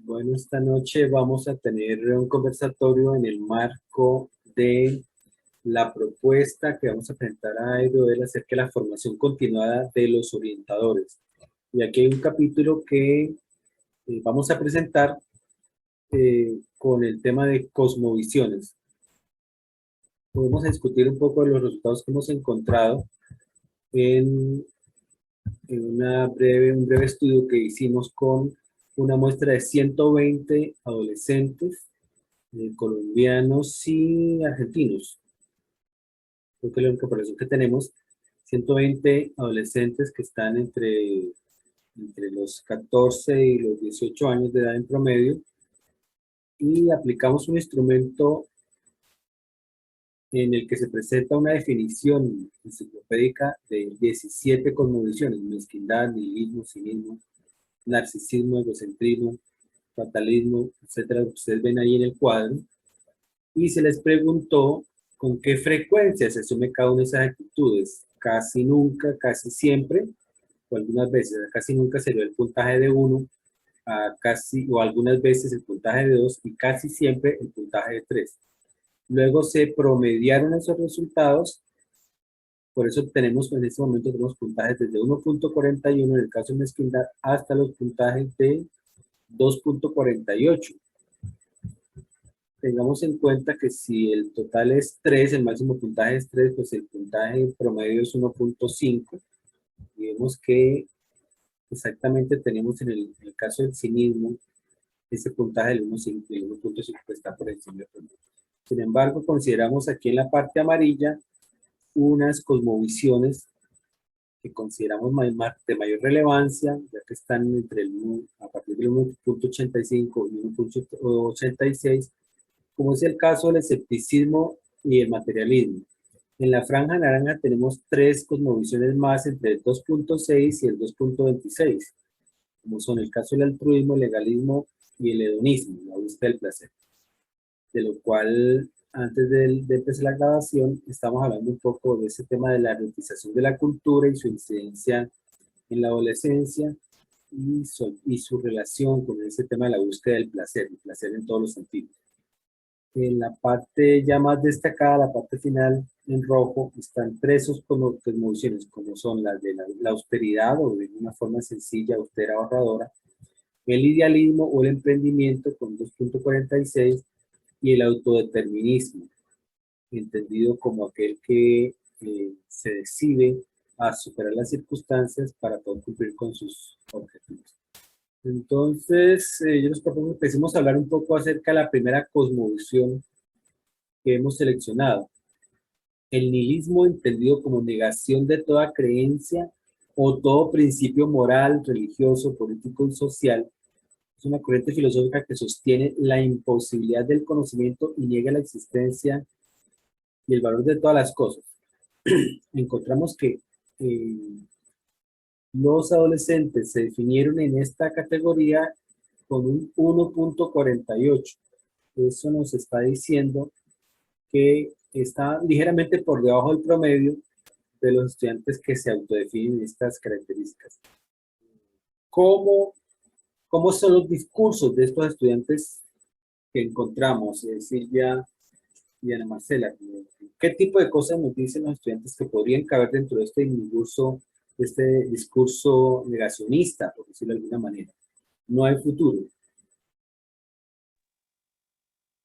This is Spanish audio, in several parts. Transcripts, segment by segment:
Bueno, esta noche vamos a tener un conversatorio en el marco de la propuesta que vamos a presentar a Eduel acerca de la formación continuada de los orientadores. Y aquí hay un capítulo que vamos a presentar con el tema de cosmovisiones. Podemos discutir un poco de los resultados que hemos encontrado en, un breve estudio que hicimos con una muestra de 120 adolescentes colombianos y argentinos. Creo que la única población que tenemos, 120 adolescentes que están entre los 14 y los 18 años de edad en promedio, y aplicamos un instrumento en el que se presenta una definición enciclopédica de 17 cosmovisiones: mezquindad, nihilismo, cinismo, narcisismo, egocentrismo, fatalismo, etcétera, que ustedes ven ahí en el cuadro. Y se les preguntó con qué frecuencia se asume cada una de esas actitudes. Casi nunca, casi siempre, o algunas veces, casi nunca se dio el puntaje de 1, a casi, o algunas veces el puntaje de 2 y casi siempre el puntaje de 3. Luego se promediaron esos resultados, por eso tenemos en este momento tenemos puntajes desde 1.41 en el caso de mezquindad hasta los puntajes de 2.48. Tengamos en cuenta que si el total es 3, el máximo puntaje es 3, pues el puntaje promedio es 1.5. Y vemos que exactamente tenemos en el caso del cinismo, ese puntaje del 1.5 y el 1.5 está por encima del promedio. Sin embargo, consideramos aquí en la parte amarilla unas cosmovisiones que consideramos de mayor relevancia, ya que están a partir del 1.85 y 1.86, como es el caso del escepticismo y el materialismo. En la franja naranja tenemos 3 cosmovisiones más entre el 2.6 y el 2.26, como son el caso del altruismo, el legalismo y el hedonismo, la búsqueda del placer. De lo cual, antes de empezar la grabación, estamos hablando un poco de ese tema de la erotización de la cultura y su incidencia en la adolescencia y su relación con ese tema de la búsqueda del placer, el placer en todos los sentidos. En la parte ya más destacada, la parte final en rojo, están 3 cosmovisiones, como son las de la austeridad, o de una forma sencilla, austera, ahorradora, el idealismo o el emprendimiento con 2.46, y el autodeterminismo, entendido como aquel que se decide a superar las circunstancias para poder cumplir con sus objetivos. Entonces, yo les propongo que empecemos a hablar un poco acerca de la primera cosmovisión que hemos seleccionado. El nihilismo, entendido como negación de toda creencia o todo principio moral, religioso, político y social, es una corriente filosófica que sostiene la imposibilidad del conocimiento y niega la existencia y el valor de todas las cosas. Encontramos que los adolescentes se definieron en esta categoría con un 1.48. Eso nos está diciendo que está ligeramente por debajo del promedio de los estudiantes que se autodefinen estas características. ¿Cómo, cómo son los discursos de estos estudiantes que encontramos? Silvia y Ana Marcela, ¿qué tipo de cosas nos dicen los estudiantes que podrían caber dentro de este discurso negacionista, por decirlo de alguna manera? No hay futuro.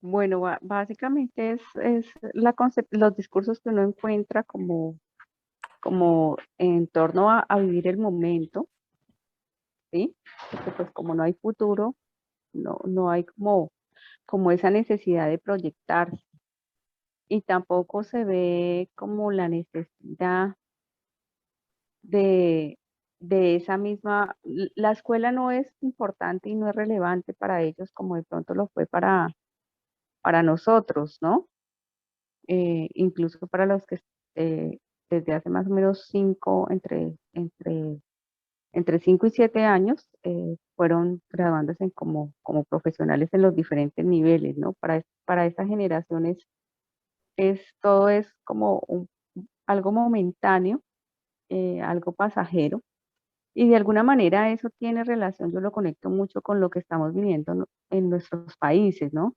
Bueno, básicamente es los discursos que uno encuentra como en torno a vivir el momento, ¿sí? Porque pues como no hay futuro, no hay como esa necesidad de proyectarse y tampoco se ve como la necesidad de, de esa misma, la escuela no es importante y no es relevante para ellos como de pronto lo fue para nosotros, ¿no? Incluso para los que desde hace más o menos entre 5 y 7 años fueron graduándose como profesionales en los diferentes niveles, ¿no? Para esta generación todo es como algo momentáneo, algo pasajero, Y de alguna manera eso tiene relación, yo lo conecto mucho con lo que estamos viviendo en nuestros países, ¿no?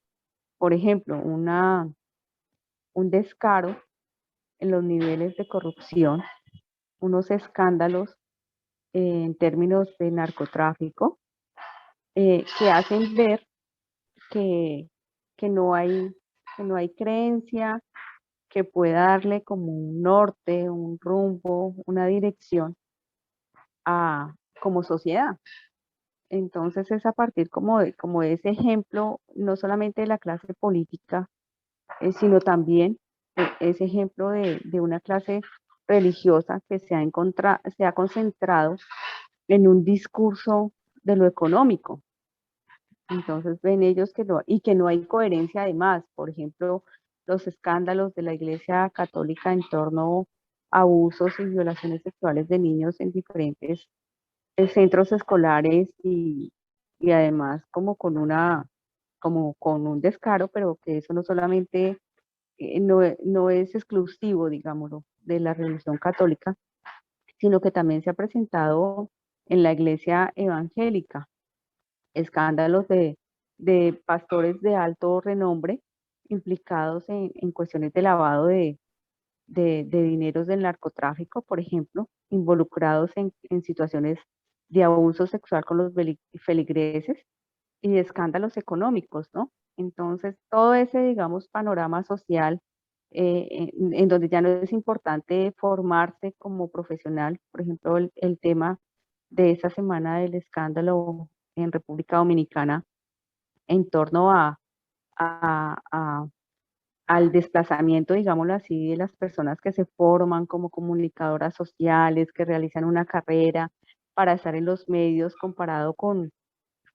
Por ejemplo, un descaro en los niveles de corrupción, unos escándalos en términos de narcotráfico, que hacen ver que, que no hay, que no hay creencia que pueda darle como un norte, un rumbo, una dirección como sociedad. Entonces es a partir como de ese ejemplo, no solamente de la clase política, sino también ese ejemplo de una clase religiosa que se ha concentrado en un discurso de lo económico. Entonces ven ellos y que no hay coherencia además. Por ejemplo, los escándalos de la Iglesia Católica en torno a abusos y violaciones sexuales de niños en diferentes centros escolares y además como con un descaro, pero que eso no solamente no es exclusivo, digámoslo, de la religión católica, sino que también se ha presentado en la iglesia evangélica, escándalos de pastores de alto renombre implicados en cuestiones de lavado de dineros del narcotráfico, por ejemplo, involucrados en situaciones de abuso sexual con los feligreses y de escándalos económicos, ¿no? Entonces, todo ese, digamos, panorama social en donde ya no es importante formarse como profesional, por ejemplo, el tema de esa semana del escándalo en República Dominicana en torno a, a al desplazamiento, digámoslo así, de las personas que se forman como comunicadoras sociales, que realizan una carrera para estar en los medios comparado con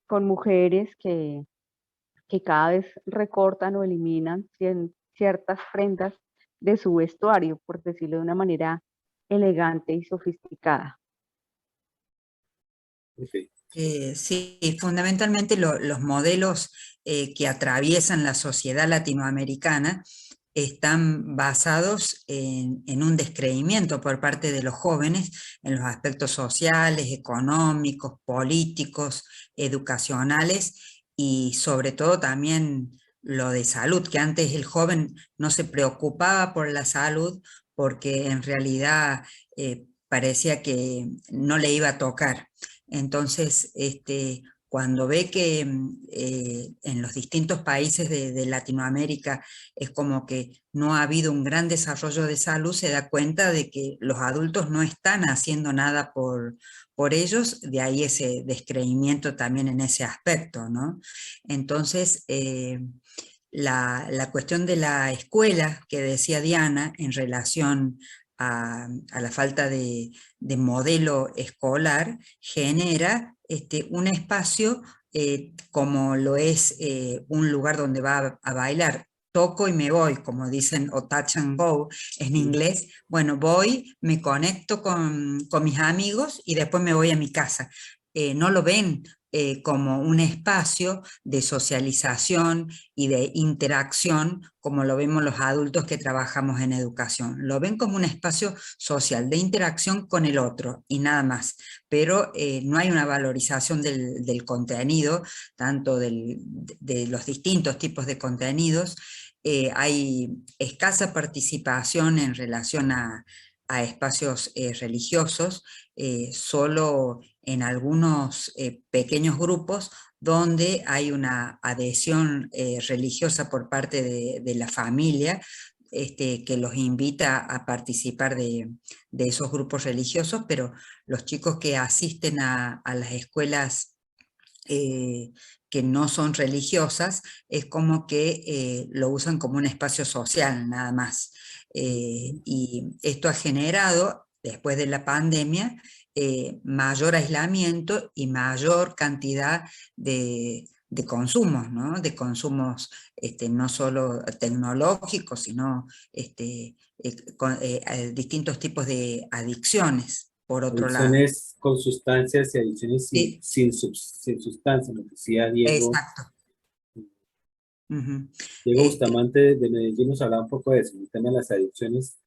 mujeres que cada vez recortan o eliminan ciertas prendas de su vestuario, por decirlo de una manera elegante y sofisticada. Okay. Sí, fundamentalmente los modelos que atraviesan la sociedad latinoamericana están basados en un descreimiento por parte de los jóvenes en los aspectos sociales, económicos, políticos, educacionales y sobre todo también lo de salud, que antes el joven no se preocupaba por la salud porque en realidad parecía que no le iba a tocar. Entonces, cuando ve que en los distintos países de Latinoamérica es como que no ha habido un gran desarrollo de salud, se da cuenta de que los adultos no están haciendo nada por ellos, de ahí ese descreimiento también en ese aspecto, ¿no? Entonces, la cuestión de la escuela que decía Diana en relación a la falta de modelo escolar genera un espacio como lo es un lugar donde va a bailar. Toco y me voy, como dicen, o touch and go en inglés. Bueno, voy, me conecto con mis amigos y después me voy a mi casa. No lo ven como un espacio de socialización y de interacción como lo vemos los adultos que trabajamos en educación. Lo ven como un espacio social de interacción con el otro y nada más, pero no hay una valorización del contenido, tanto de los distintos tipos de contenidos. Hay escasa participación en relación a espacios religiosos, solo en algunos pequeños grupos donde hay una adhesión religiosa por parte de la familia, que los invita a participar de esos grupos religiosos, pero los chicos que asisten a las escuelas que no son religiosas, es como que lo usan como un espacio social nada más. Y esto ha generado, después de la pandemia, mayor aislamiento y mayor cantidad de consumos, ¿no? De consumos no solo tecnológicos, sino distintos tipos de adicciones, por otro lado. Adicciones con sustancias y adicciones Sí. sin sustancia, lo que decía Diego. Exacto. Diego Bustamante de Medellín nos hablaba un poco de eso, el tema de las adicciones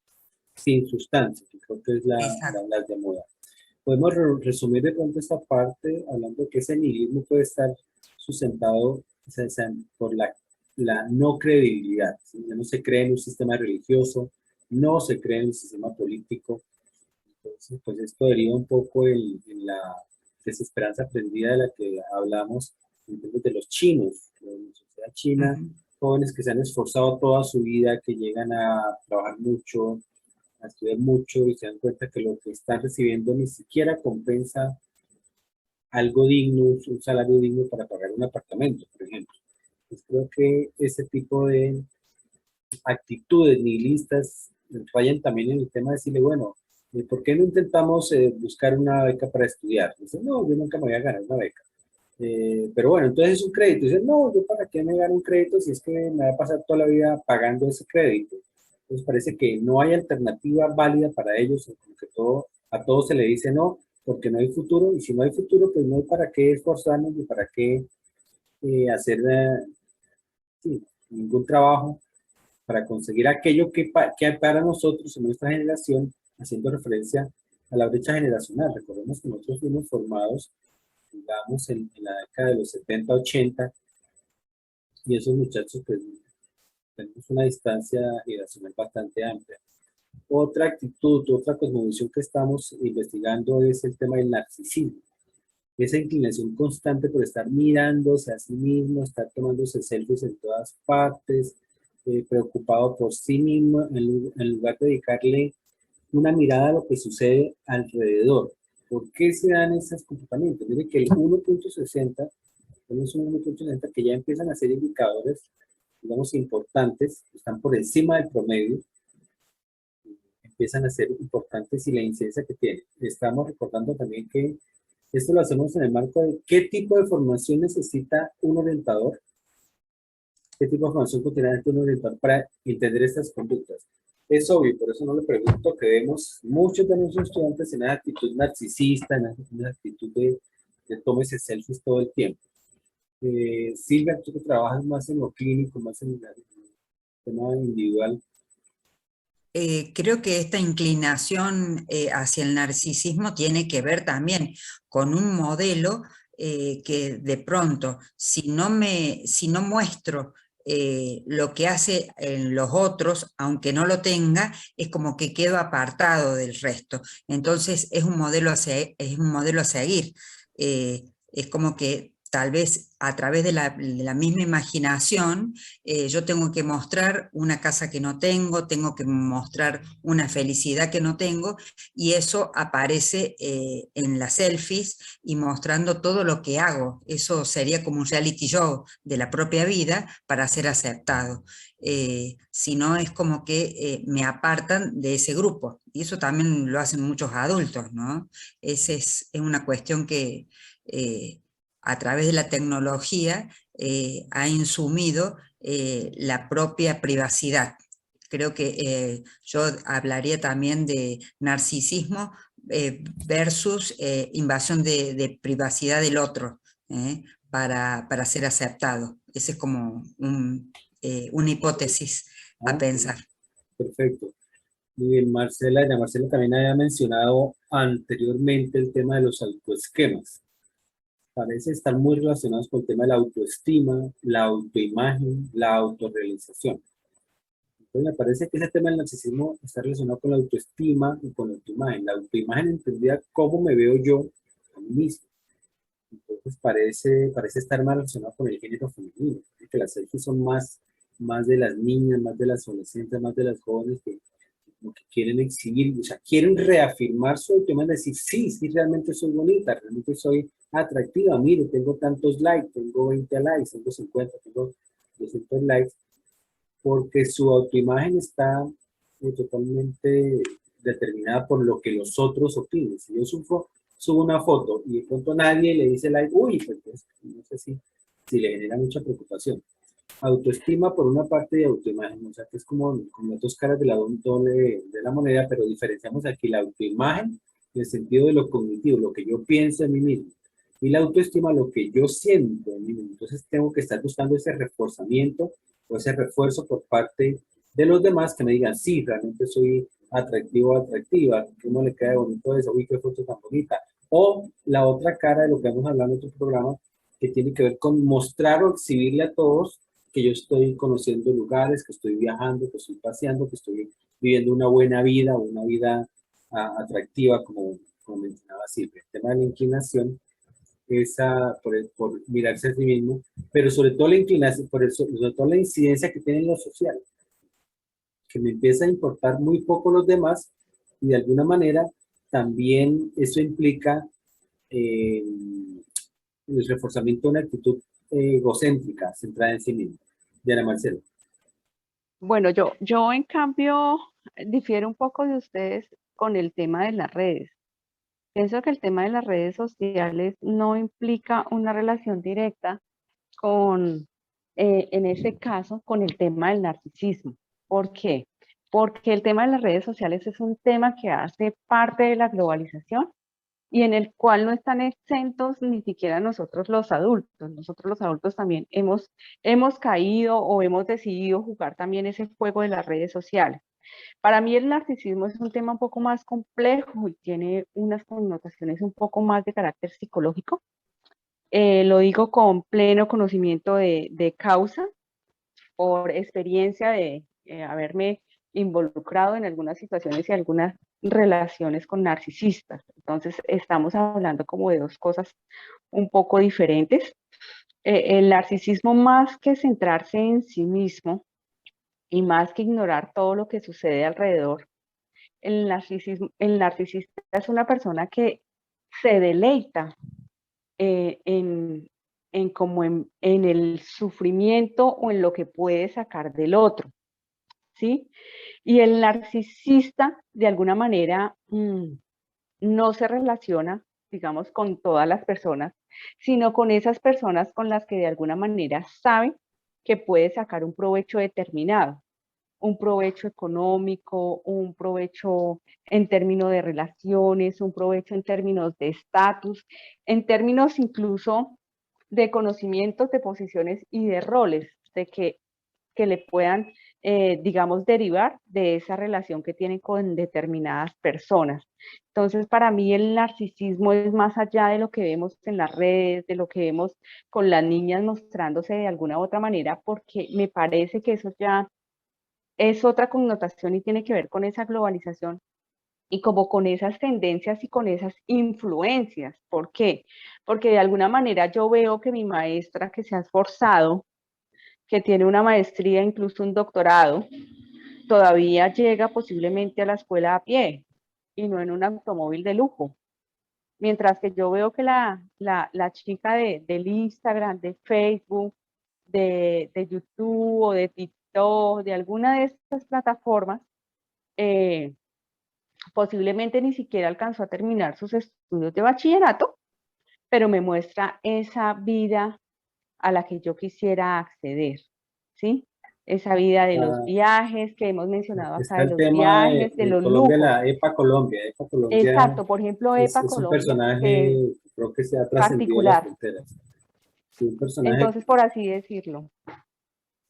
sin sustancia, que creo que es las de moda. podemos resumir de pronto esta parte hablando de que ese nihilismo puede estar sustentado por la no credibilidad, ¿sí? Ya no se cree en un sistema religioso, no se cree en un sistema político. Entonces, pues esto deriva un poco en la desesperanza aprendida de la que hablamos en términos de los chinos, de la sociedad china, jóvenes que se han esforzado toda su vida, que llegan a trabajar mucho, a estudiar mucho y se dan cuenta que lo que están recibiendo ni siquiera compensa algo digno, un salario digno para pagar un apartamento, por ejemplo. Pues creo que ese tipo de actitudes nihilistas rayan también en el tema de decirle, bueno, ¿por qué no intentamos buscar una beca para estudiar? Dicen, no, yo nunca me voy a ganar una beca. Pero bueno, entonces es un crédito. Dicen, no, yo para qué me gano un crédito si es que me va a pasar toda la vida pagando ese crédito. Entonces parece que no hay alternativa válida para ellos, como que a todos se le dice no, porque no hay futuro, y si no hay futuro, pues no hay para qué esforzarnos ni para qué hacer sí, ningún trabajo para conseguir aquello que para nosotros, en nuestra generación, haciendo referencia a la brecha generacional. Recordemos que nosotros fuimos formados, digamos, en la década de los 70, 80, y esos muchachos, pues, tenemos una distancia generacional bastante amplia. Otra actitud, otra cosmovisión que estamos investigando es el tema del narcisismo. Esa inclinación constante por estar mirándose a sí mismo, estar tomándose selfies en todas partes, preocupado por sí mismo, en lugar de dedicarle una mirada a lo que sucede alrededor. ¿Por qué se dan esos comportamientos? Mire que el 1.60, tenemos un 1.60 que ya empiezan a ser indicadores, digamos, importantes, están por encima del promedio, empiezan a ser importantes y la incidencia que tienen. Estamos recordando también que esto lo hacemos en el marco de qué tipo de formación necesita un orientador, qué tipo de formación continúa un orientador para entender estas conductas. Es obvio, por eso no le pregunto que vemos muchos de nuestros estudiantes en una actitud narcisista, en una actitud de tómese selfies todo el tiempo. Silvia, tú que trabajas más en lo clínico, más en el tema individual. Creo que esta inclinación hacia el narcisismo tiene que ver también con un modelo que de pronto, si no muestro lo que hace en los otros, aunque no lo tenga, es como que quedo apartado del resto. Entonces es un modelo a seguir. Es como que tal vez a través de la misma imaginación, yo tengo que mostrar una casa que no tengo que mostrar una felicidad que no tengo, y eso aparece en las selfies y mostrando todo lo que hago. Eso sería como un reality show de la propia vida para ser aceptado. Si no, es como que me apartan de ese grupo, y eso también lo hacen muchos adultos, ¿no? Es una cuestión que a través de la tecnología ha insumido la propia privacidad. Creo que yo hablaría también de narcisismo versus invasión de privacidad del otro para ser aceptado. Esa es como una hipótesis a pensar. Perfecto. Muy bien, Marcela. Ya Marcela también había mencionado anteriormente el tema de los autoesquemas. Parece estar muy relacionados con el tema de la autoestima, la autoimagen, la autorrealización. Entonces me parece que ese tema del narcisismo está relacionado con la autoestima y con la autoimagen. La autoimagen entendida cómo me veo yo a mí mismo. Entonces parece estar más relacionado con el género femenino, que las selfies son más de las niñas, más de las adolescentes, más de las jóvenes que quieren exhibir, o sea, quieren reafirmar su autoimagen, decir, sí, realmente soy bonita, realmente soy atractiva, mire, tengo tantos likes, tengo 20 likes, tengo 50, tengo 200 likes, porque su autoimagen está totalmente determinada por lo que los otros opinen. Si yo subo una foto y de pronto nadie le dice like, uy, pues no sé si le genera mucha preocupación. Autoestima por una parte y autoimagen, o sea que es como las dos caras de la doble de la moneda, pero diferenciamos aquí la autoimagen en el sentido de lo cognitivo, lo que yo pienso en mí mismo, y la autoestima lo que yo siento en mí mismo. Entonces tengo que estar buscando ese reforzamiento o ese refuerzo por parte de los demás que me digan, sí, realmente soy atractivo o atractiva, que uno le queda bonito eso, uy, qué foto tan bonita. O la otra cara de lo que hemos hablado en otro programa, que tiene que ver con mostrar o exhibirle a todos que yo estoy conociendo lugares, que estoy viajando, que estoy paseando, que estoy viviendo una buena vida, una vida atractiva, como mencionaba Silvia. El tema de la inclinación es por mirarse a sí mismo, pero sobre todo la inclinación, sobre todo la incidencia que tiene en lo social, que me empieza a importar muy poco los demás y de alguna manera también eso implica el reforzamiento de una actitud egocéntrica, centrada en sí misma. Diana Marcelo. Bueno, yo en cambio difiero un poco de ustedes con el tema de las redes. Pienso que el tema de las redes sociales no implica una relación directa con, en ese caso, con el tema del narcisismo. ¿Por qué? Porque el tema de las redes sociales es un tema que hace parte de la globalización y en el cual no están exentos ni siquiera nosotros los adultos. Nosotros los adultos también hemos caído o hemos decidido jugar también ese juego de las redes sociales. Para mí el narcisismo es un tema un poco más complejo y tiene unas connotaciones un poco más de carácter psicológico. Lo digo con pleno conocimiento de causa, por experiencia de haberme involucrado en algunas situaciones y algunas relaciones con narcisistas. Entonces, estamos hablando como de dos cosas un poco diferentes. El narcisismo, más que centrarse en sí mismo y más que ignorar todo lo que sucede alrededor, el narcisista es una persona que se deleita como en el sufrimiento o en lo que puede sacar del otro, ¿sí? Y el narcisista, de alguna manera, no se relaciona, digamos, con todas las personas, sino con esas personas con las que de alguna manera sabe que puede sacar un provecho determinado, un provecho económico, un provecho en términos de relaciones, un provecho en términos de estatus, en términos incluso de conocimientos, de posiciones y de roles, de que le puedan, digamos, derivar de esa relación que tienen con determinadas personas. Entonces, para mí el narcisismo es más allá de lo que vemos en las redes, de lo que vemos con las niñas mostrándose de alguna u otra manera, porque me parece que eso ya es otra connotación y tiene que ver con esa globalización y como con esas tendencias y con esas influencias. ¿Por qué? Porque de alguna manera yo veo que mi maestra que se ha esforzado, que tiene una maestría, incluso un doctorado, todavía llega posiblemente a la escuela a pie y no en un automóvil de lujo. Mientras que yo veo que la chica del Instagram, de Facebook, de YouTube o de TikTok, de alguna de estas plataformas, posiblemente ni siquiera alcanzó a terminar sus estudios de bachillerato, pero me muestra esa vida a la que yo quisiera acceder, ¿sí? Esa vida de los viajes que hemos mencionado acá, Está de el los tema viajes, de de los Colombia, lujos. la EPA Colombia. EPA Colombia Exacto, por ejemplo, EPA es un Colombia, que es personaje que creo que se ha trascendido las particular. fronteras. Sí, un personaje, Entonces, por así decirlo.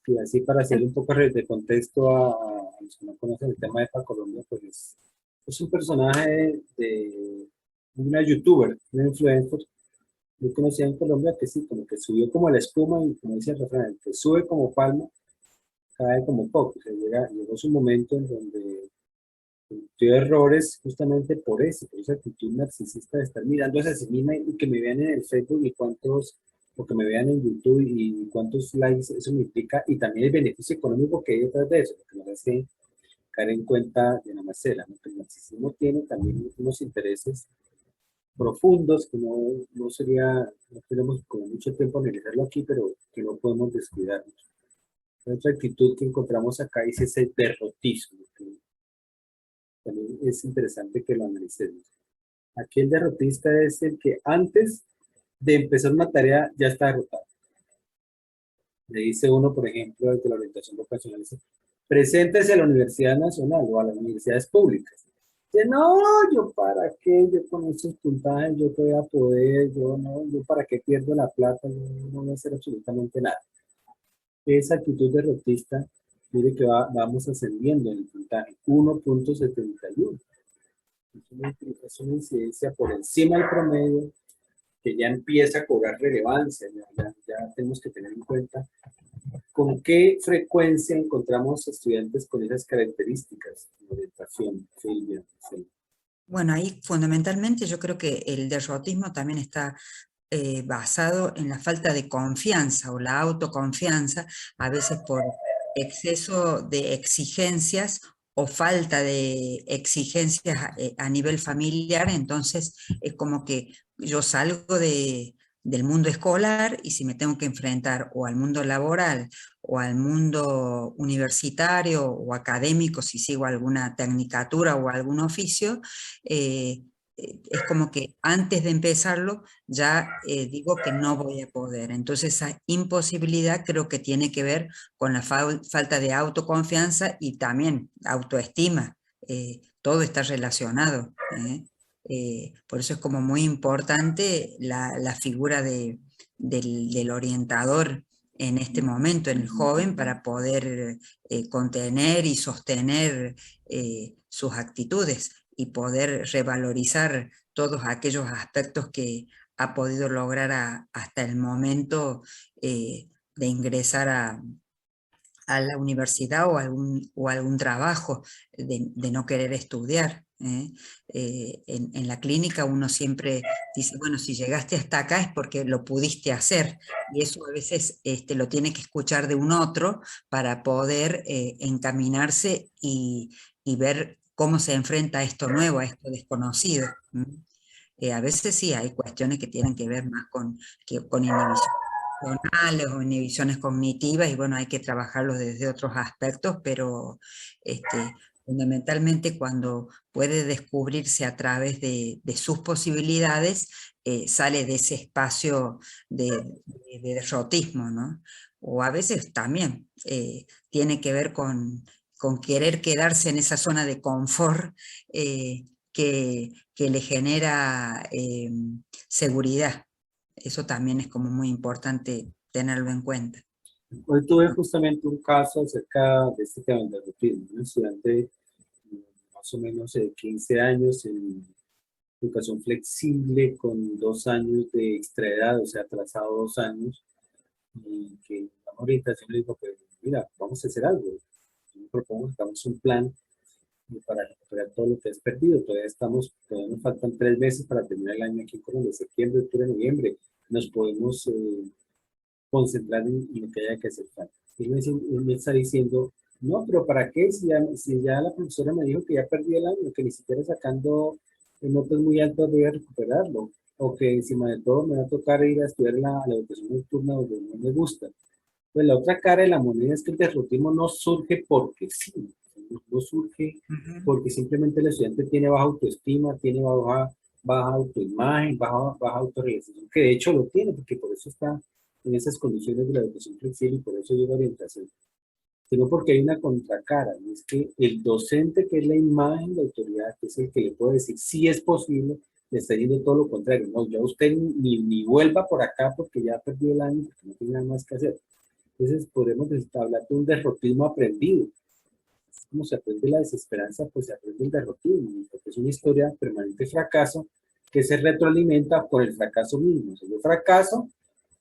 y así para hacer un poco de contexto a los que no conocen el tema de EPA Colombia, pues es un personaje de una youtuber, una influencer muy conocida en Colombia, que sí, como que subió como la espuma y como dice el refrán, que sube como palma, cae como poco. O sea, llegó su momento en donde cometió errores justamente por eso, por esa actitud narcisista de estar mirando hacia sí misma y que me vean en el Facebook y cuántos, o que me vean en YouTube y cuántos likes eso me implica, y también el beneficio económico que hay detrás de eso, porque no hace caer en cuenta de la Marcela, ¿no? Que el narcisismo tiene también unos intereses profundos que no sería, no tenemos como mucho tiempo a analizarlo aquí, pero que no podemos descuidarnos. Otra actitud que encontramos acá es ese derrotismo, que también es interesante que lo analicemos. Aquí el derrotista es el que antes de empezar una tarea ya está derrotado. Le dice uno, por ejemplo, desde la orientación vocacional, dice, preséntese a la Universidad Nacional o a las universidades públicas. Dice, no, yo para qué, yo con esos puntajes, yo voy a poder, yo no, yo para qué pierdo la plata, yo no voy a hacer absolutamente nada. Esa actitud derrotista mire que vamos ascendiendo en el puntaje, 1.71. Es una incidencia por encima del promedio que ya empieza a cobrar relevancia, ya tenemos que tener en cuenta con qué frecuencia encontramos estudiantes con esas características de orientación, Silvia. Bueno, ahí fundamentalmente yo creo que el derrotismo también está basado en la falta de confianza o la autoconfianza, a veces por exceso de exigencias o falta de exigencias a nivel familiar. Entonces es como que yo salgo del mundo escolar y si me tengo que enfrentar o al mundo laboral o al mundo universitario o académico, si sigo alguna tecnicatura o algún oficio, es como que antes de empezarlo ya digo que no voy a poder. Entonces esa imposibilidad creo que tiene que ver con la falta de autoconfianza y también autoestima. Todo está relacionado. Por eso es como muy importante la figura del orientador en este momento, en el joven, para poder contener y sostener sus actitudes y poder revalorizar todos aquellos aspectos que ha podido lograr hasta el momento de ingresar a la universidad o algún trabajo, de no querer estudiar. En la clínica uno siempre dice, bueno, si llegaste hasta acá es porque lo pudiste hacer, y eso a veces lo tiene que escuchar de un otro para poder encaminarse y ver cómo se enfrenta a esto nuevo, a esto desconocido. A veces sí hay cuestiones que tienen que ver más con inhibiciones o inhibiciones cognitivas, y bueno, hay que trabajarlos desde otros aspectos, pero fundamentalmente cuando puede descubrirse a través de sus posibilidades, sale de ese espacio de derrotismo, ¿no? O a veces también tiene que ver con querer quedarse en esa zona de confort que le genera seguridad. Eso también es como muy importante tenerlo en cuenta. Hoy tuve justamente un caso acerca de este tema del derrotismo, un estudiante más o menos de 15 años en educación flexible con 2 años de extraedad, o sea, atrasado 2 años, y que la orientación le dijo, pues mira, vamos a hacer algo. Yo me propongo que hagamos un plan para recuperar todo lo que has perdido. Todavía nos faltan 3 meses para terminar el año aquí en Colombia, septiembre, octubre, noviembre. Nos podemos concentrar en lo que haya que hacer falta. Y me está diciendo, no, pero ¿para qué? Si ya la profesora me dijo que ya perdí el año, que ni siquiera sacando notas muy altas voy a recuperarlo, o que encima de todo me va a tocar ir a estudiar la educación nocturna donde no me gusta. Pues la otra cara de la moneda es que el derrotismo no surge porque sí, no surge porque simplemente el estudiante tiene baja autoestima, tiene baja autoimagen, baja autorrealización, que de hecho lo tiene, porque por eso está en esas condiciones de la educación flexible y por eso llega a orientación, sino porque hay una contracara, y es que el docente, que es la imagen de autoridad, que es el que le puede decir si es posible, le está diciendo todo lo contrario. No, ya usted ni vuelva por acá porque ya perdió el año, porque no tiene nada más que hacer. Entonces podemos hablar de un derrotismo aprendido. Como se aprende la desesperanza, pues se aprende el derrotismo, porque es una historia de permanente fracaso que se retroalimenta por el fracaso mismo. O sea, yo fracaso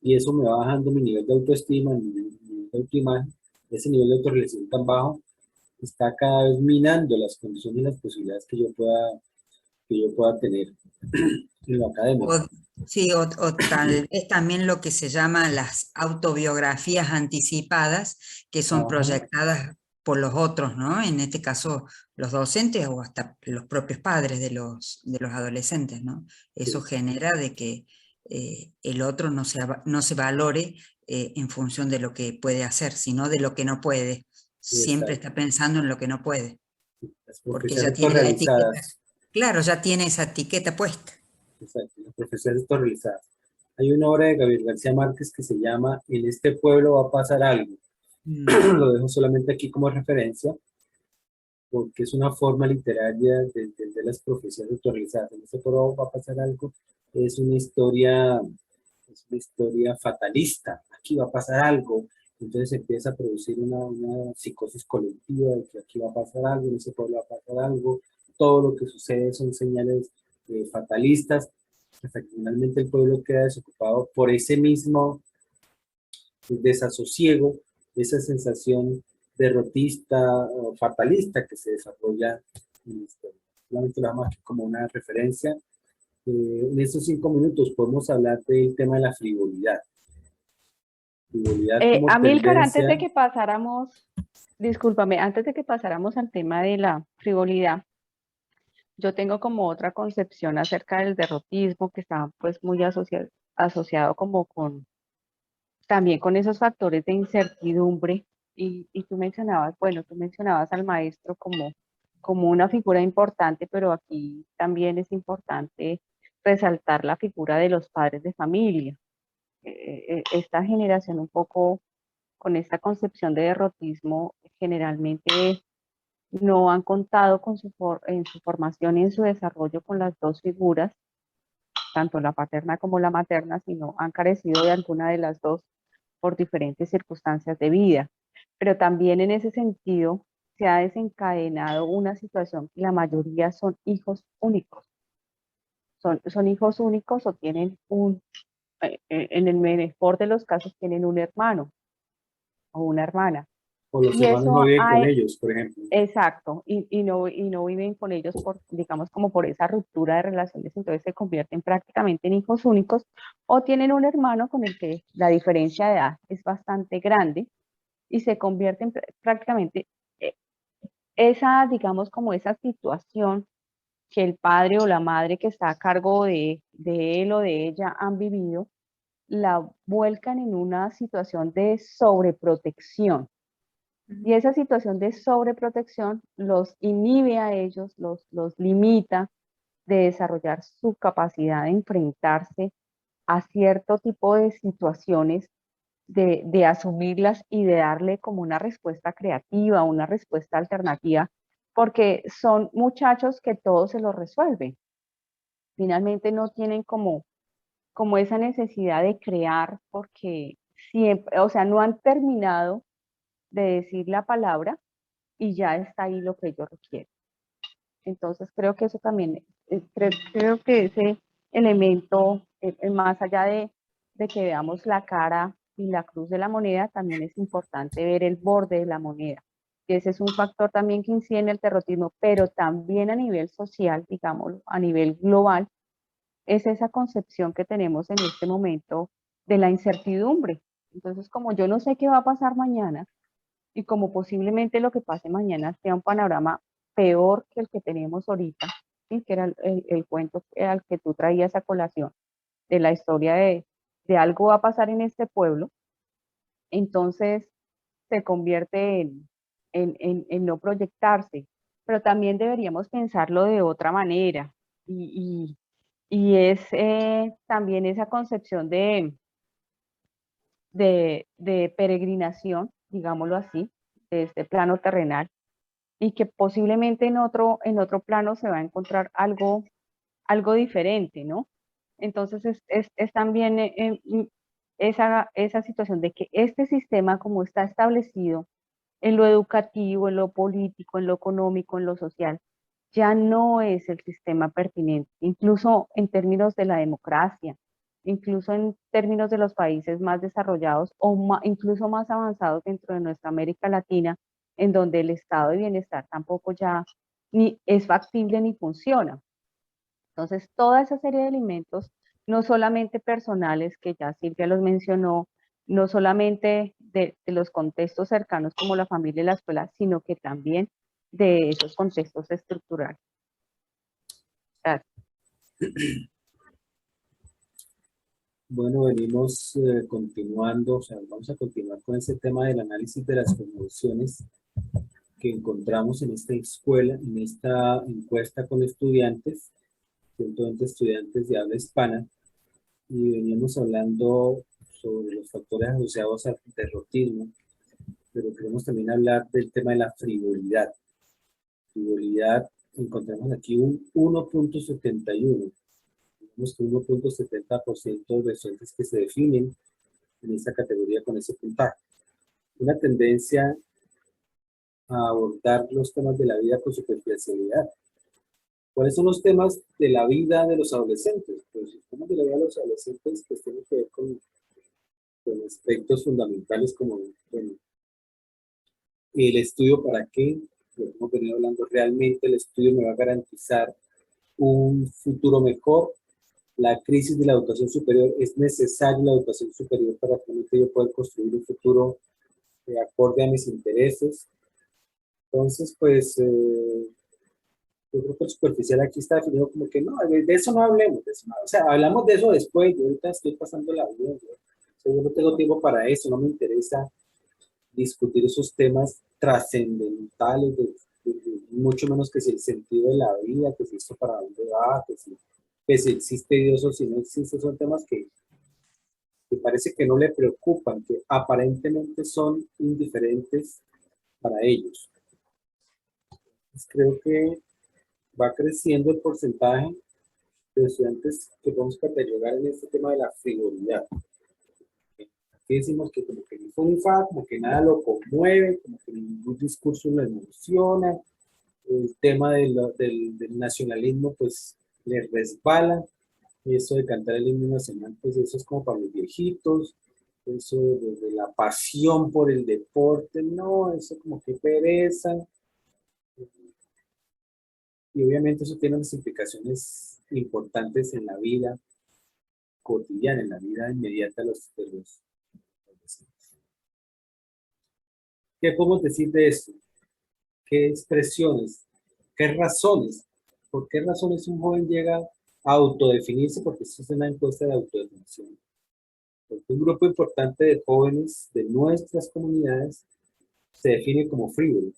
y eso me va bajando mi nivel de autoestima, mi nivel de autoimagen. Ese nivel de autorrealización tan bajo está cada vez minando las condiciones y las posibilidades que yo pueda tener en lo académico. Sí, o tal vez también lo que se llama las autobiografías anticipadas, que son proyectadas por los otros, ¿no? En este caso, los docentes o hasta los propios padres de los adolescentes, ¿no? Eso genera de que el otro no se valore en función de lo que puede hacer, sino de lo que no puede. Siempre está pensando en lo que no puede. Porque ya tiene la etiqueta. Claro, ya tiene esa etiqueta puesta. Exacto, las profesiones autorrealizadas. Hay una obra de Gabriel García Márquez que se llama En este pueblo va a pasar algo. Lo dejo solamente aquí como referencia, porque es una forma literaria de entender las profesiones autorrealizadas. En este pueblo va a pasar algo. Es una historia fatalista. Aquí va a pasar algo. Entonces empieza a producir una psicosis colectiva de que aquí va a pasar algo, en ese pueblo va a pasar algo, todo lo que sucede son señales fatalistas, hasta que finalmente el pueblo queda desocupado por ese mismo desasosiego, esa sensación derrotista o fatalista que se desarrolla en la historia. Solamente lo damos aquí como una referencia. En estos 5 minutos podemos hablar del tema de la frivolidad. Frivolidad como Amílcar, antes tendencia. de que pasáramos, discúlpame, antes de que pasáramos al tema de la frivolidad, yo tengo como otra concepción acerca del derrotismo que está pues muy asociado como con, también con esos factores de incertidumbre. Y tú mencionabas, bueno, tú mencionabas al maestro como una figura importante, pero aquí también es importante resaltar la figura de los padres de familia. Esta generación un poco con esta concepción de derrotismo generalmente no han contado con en su formación y en su desarrollo con las dos figuras, tanto la paterna como la materna, sino han carecido de alguna de las dos por diferentes circunstancias de vida. Pero también en ese sentido se ha desencadenado una situación que la mayoría son hijos únicos. Son hijos únicos o tienen en el mejor de los casos tienen un hermano o una hermana. O los Y hermanos no eso viven con hay, ellos, por ejemplo. exacto, y no viven con ellos por, digamos, como por esa ruptura de relaciones, entonces se convierten prácticamente en hijos únicos o tienen un hermano con el que la diferencia de edad es bastante grande y se convierten prácticamente esa, digamos, como esa situación que el padre o la madre que está a cargo de él o de ella han vivido, la vuelcan en una situación de sobreprotección. Y esa situación de sobreprotección los inhibe a ellos, los limita de desarrollar su capacidad de enfrentarse a cierto tipo de situaciones, de asumirlas y de darle como una respuesta creativa, una respuesta alternativa, porque son muchachos que todo se lo resuelven. Finalmente no tienen como esa necesidad de crear porque siempre, o sea, no han terminado de decir la palabra y ya está ahí lo que ellos requieren. Entonces creo que eso también, creo que ese elemento, más allá de que veamos la cara y la cruz de la moneda, también es importante ver el borde de la moneda. Y ese es un factor también que incide en el terrorismo, pero también a nivel social, digamos, a nivel global, es esa concepción que tenemos en este momento de la incertidumbre. Entonces, como yo no sé qué va a pasar mañana, y como posiblemente lo que pase mañana sea un panorama peor que el que tenemos ahorita, ¿sí? Que era el cuento al que tú traías a colación, de la historia de algo va a pasar en este pueblo, entonces se convierte en no proyectarse, pero también deberíamos pensarlo de otra manera, y es también esa concepción de peregrinación, digámoslo así, de este plano terrenal, y que posiblemente en otro plano se va a encontrar algo diferente, ¿no? Entonces es también esa situación de que este sistema como está establecido en lo educativo, en lo político, en lo económico, en lo social, ya no es el sistema pertinente, incluso en términos de la democracia, incluso en términos de los países más desarrollados o incluso más avanzados dentro de nuestra América Latina, en donde el estado de bienestar tampoco ya ni es factible ni funciona. Entonces, toda esa serie de alimentos, no solamente personales, que ya Silvia los mencionó, no solamente de los contextos cercanos como la familia y la escuela, sino que también de esos contextos estructurales. Gracias. Bueno, venimos continuando, o sea, vamos a continuar con este tema del análisis de las convulsiones que encontramos en esta escuela, en esta encuesta con estudiantes, 120 estudiantes de habla hispana, y veníamos hablando sobre los factores asociados al derrotismo, pero queremos también hablar del tema de la frivolidad. Frivolidad, encontramos aquí un 1.71. Tenemos que 1.70% de docentes que se definen en esta categoría con ese puntaje. una tendencia a abordar los temas de la vida con superficialidad. ¿Cuáles son los temas de la vida de los adolescentes? Pues los temas de la vida de los adolescentes pues tienen que ver con aspectos fundamentales como, bueno, el estudio para qué, lo que hemos venido hablando, realmente el estudio me va a garantizar un futuro mejor. La crisis de la educación superior, es necesaria la educación superior para realmente yo poder construir un futuro acorde a mis intereses. Entonces, pues, yo creo que el superficial aquí está definido como que no, de eso no hablemos, de eso no, o sea, hablamos de eso después, yo ahorita estoy pasando la vida, yo no tengo tiempo para eso, no me interesa discutir esos temas trascendentales, mucho menos que si el sentido de la vida, que si esto para dónde va, que si existe Dios o si no existe, son temas que parece que no le preocupan, que aparentemente son indiferentes para ellos. Pues creo que va creciendo el porcentaje de estudiantes que podemos catalogar en este tema de la frivolidad. Aquí decimos que como que ni funfa, como que nada lo conmueve, como que ningún discurso lo emociona, el tema del nacionalismo pues le resbala, y eso de cantar el himno nacional pues eso es como para los viejitos, eso de la pasión por el deporte, no, eso como que pereza, y obviamente eso tiene unas implicaciones importantes en la vida cotidiana, en la vida inmediata de los vecinos. ¿Qué podemos decir de esto? ¿Qué expresiones? ¿Qué razones? ¿Por qué razones un joven llega a autodefinirse? Porque esto es una encuesta de autodefinición. Porque un grupo importante de jóvenes de nuestras comunidades se define como frívolo.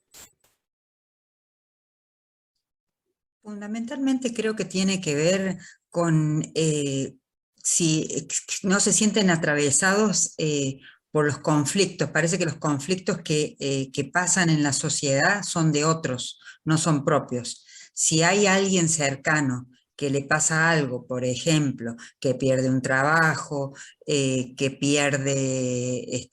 Fundamentalmente creo que tiene que ver con si no se sienten atravesados por los conflictos. Parece que los conflictos que pasan en la sociedad son de otros, no son propios. Si hay alguien cercano que le pasa algo, por ejemplo, que pierde un trabajo, que pierde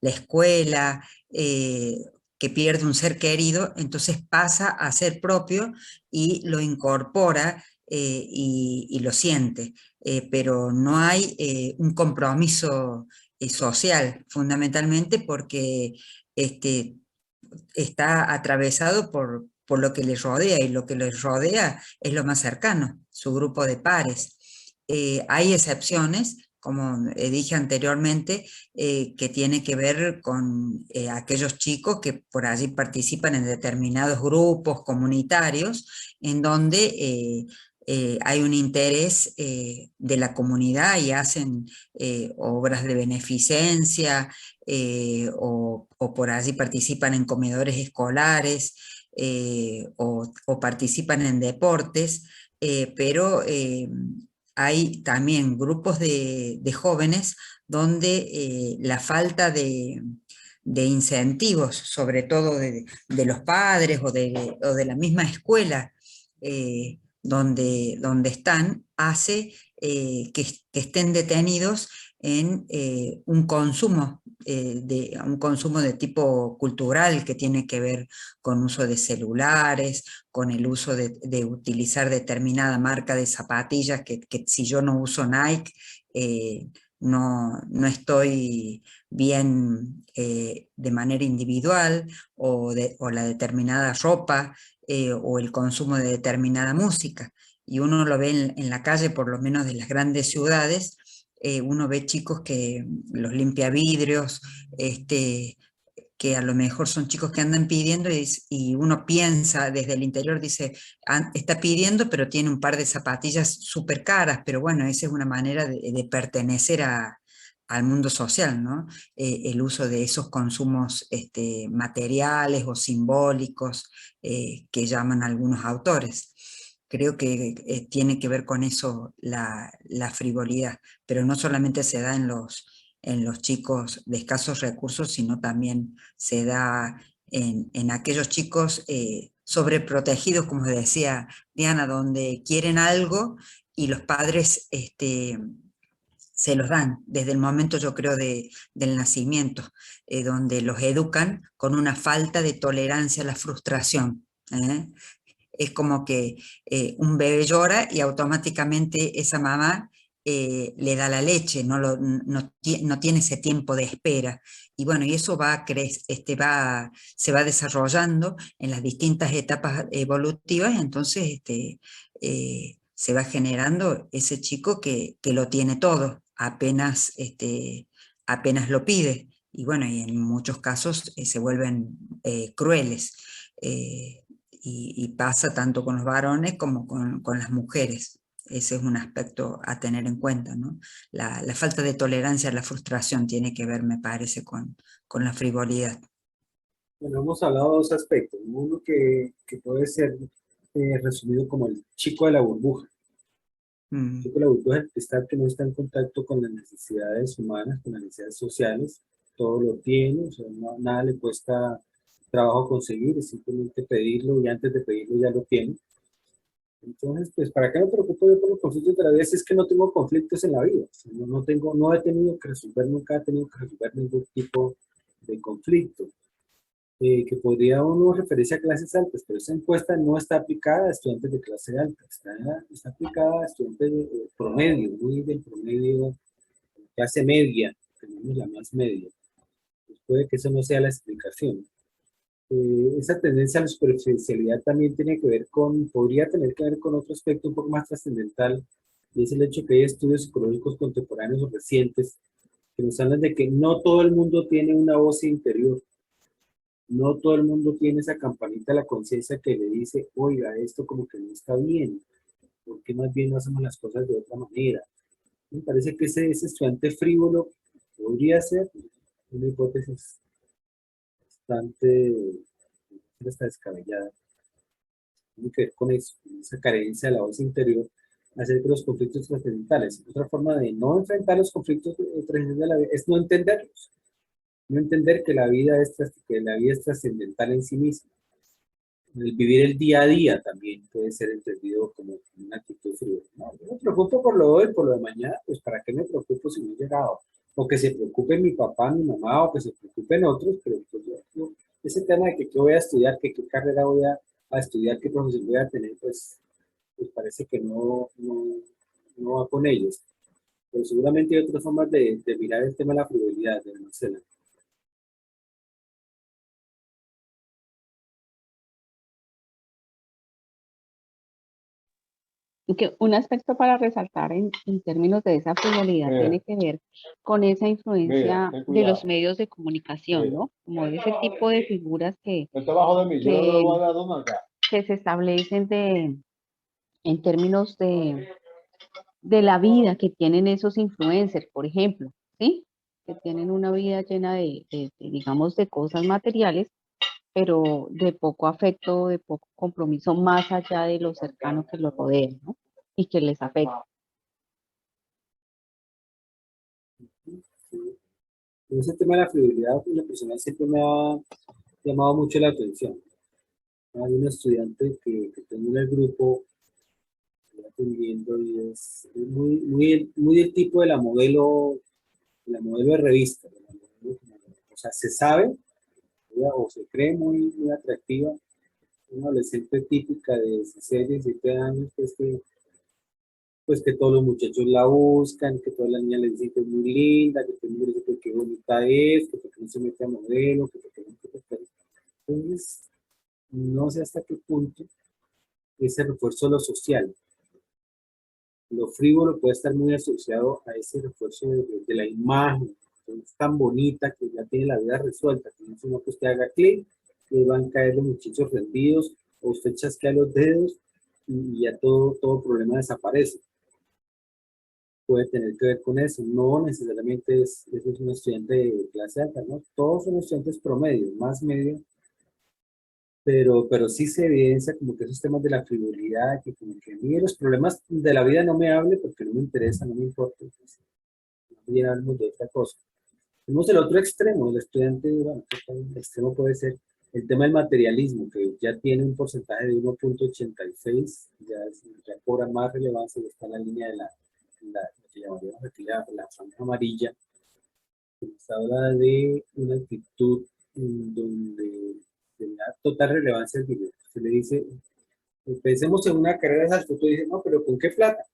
la escuela, que pierde un ser querido, entonces pasa a ser propio y lo incorpora y lo siente, pero no hay un compromiso social, fundamentalmente porque está atravesado por lo que les rodea, y lo que les rodea es lo más cercano, su grupo de pares. Hay excepciones, como dije anteriormente, que tiene que ver con aquellos chicos que por allí participan en determinados grupos comunitarios, en donde hay un interés de la comunidad y hacen obras de beneficencia, o por allí participan en comedores escolares, o participan en deportes, pero hay también grupos de jóvenes donde la falta de incentivos, sobre todo de los padres o de la misma escuela donde están, hace que estén detenidos en un consumo de tipo cultural, que tiene que ver con uso de celulares, con el uso de utilizar determinada marca de zapatillas, que si yo no uso Nike, no estoy bien de manera individual, o la determinada ropa, o el consumo de determinada música. Y uno lo ve en la calle, por lo menos de las grandes ciudades, uno ve chicos que los limpiavidrios, que a lo mejor son chicos que andan pidiendo, y uno piensa desde el interior, dice, está pidiendo, pero tiene un par de zapatillas súper caras, pero bueno, esa es una manera de pertenecer al mundo social, ¿no? El uso de esos consumos materiales o simbólicos que llaman algunos autores. Creo que tiene que ver con eso la frivolidad, pero no solamente se da en los chicos de escasos recursos, sino también se da en aquellos chicos sobreprotegidos, como decía Diana, donde quieren algo y los padres se los dan desde el momento, yo creo, del nacimiento, donde los educan con una falta de tolerancia a la frustración. Es como que un bebé llora y automáticamente esa mamá le da la leche, no tiene ese tiempo de espera. Y bueno, y eso se va desarrollando en las distintas etapas evolutivas, entonces se va generando ese chico que lo tiene todo, apenas lo pide. Y bueno, y en muchos casos se vuelven crueles. Y pasa tanto con los varones como con las mujeres. Ese es un aspecto a tener en cuenta, ¿no? La falta de tolerancia a la frustración tiene que ver, me parece, con la frivolidad. Bueno, hemos hablado de dos aspectos. Uno que puede ser resumido como el chico de la burbuja. El chico de la burbuja es el que no está en contacto con las necesidades humanas, con las necesidades sociales. Todo lo tiene, o sea, nada le cuesta trabajo conseguir, es simplemente pedirlo y antes de pedirlo ya lo tiene. Entonces, pues, ¿para qué me preocupo yo por los conflictos de la vida? Si es que no tengo conflictos en la vida. No he tenido que resolver, nunca he tenido que resolver ningún tipo de conflicto. Que podría uno referirse a clases altas, pero esa encuesta no está aplicada a estudiantes de clase alta, está aplicada a estudiantes de promedio, muy del promedio, clase media, tenemos la más media. Pues puede que eso no sea la explicación. Esa tendencia a la superficialidad también podría tener que ver con otro aspecto un poco más trascendental, y es el hecho que hay estudios psicológicos contemporáneos o recientes que nos hablan de que no todo el mundo tiene una voz interior, no todo el mundo tiene esa campanita de la conciencia que le dice, oiga, esto como que no está bien, ¿por qué más bien no hacemos las cosas de otra manera? Me parece que ese estudiante frívolo podría ser una hipótesis bastante está descabellada. Tiene que ver con eso, con esa carencia de la voz interior acerca de los conflictos trascendentales. Otra forma de no enfrentar los conflictos trascendentales de la vida es no entenderlos. No entender que la vida es trascendental en sí misma. El vivir el día a día también puede ser entendido como una actitud fría. No, yo me preocupo por lo de hoy, por lo de mañana, pues ¿para qué me preocupo si no he llegado? O que se preocupe mi papá, mi mamá, o que se preocupen otros, pero pues ese tema de que qué voy a estudiar, que qué carrera voy a estudiar, qué profesión voy a tener, pues parece que no va con ellos. Pero seguramente hay otras formas de mirar el tema de la frivolidad, de Marcela. Que un aspecto para resaltar en términos de esa frivolidad tiene que ver con esa influencia de los medios de comunicación, ¿no? Como ese tipo de figuras que se establecen en términos de la vida que tienen esos influencers, por ejemplo, ¿sí? Que tienen una vida llena digamos, de cosas materiales, pero de poco afecto, de poco compromiso, más allá de lo cercano que los rodean, ¿no? Y que les afecta. En ese tema de la frivolidad, la persona siempre me ha llamado mucho la atención. Hay un estudiante que tengo en el grupo, estoy atendiendo, y es muy del tipo de la modelo de revista. O sea, se sabe, ¿verdad? O se cree muy atractiva, una adolescente típica de 16, 17 años, pues que todos los muchachos la buscan, que todas las niñas le dicen que es muy linda, que todo el mundo le dice que qué bonita es, que porque no se mete a modelo, que porque no se mete. Entonces, no sé hasta qué punto ese refuerzo de lo social, lo frívolo puede estar muy asociado a ese refuerzo de la imagen, que es tan bonita que ya tiene la vida resuelta, que no es sino que usted haga clic, y van a caer los muchachos rendidos, o usted chasquea los dedos y ya todo problema desaparece. Puede tener que ver con eso, no necesariamente es un estudiante de clase alta, ¿no? Todos son estudiantes promedio, más medio, pero sí se evidencia como que esos temas de la frivolidad, que como que a mí de los problemas de la vida no me hable porque no me interesa, no me importa, entonces, no hablamos de otra cosa. Tenemos el otro extremo, el estudiante, bueno, el extremo puede ser el tema del materialismo, que ya tiene un porcentaje de 1.86, ya cobra más relevancia, está en la línea de la que llamaríamos aquí la franja amarilla, que nos habla de una actitud en donde de la total relevancia del dinero. Se le dice, pensemos en una carrera de salto, tú dices, no, pero ¿con qué plata?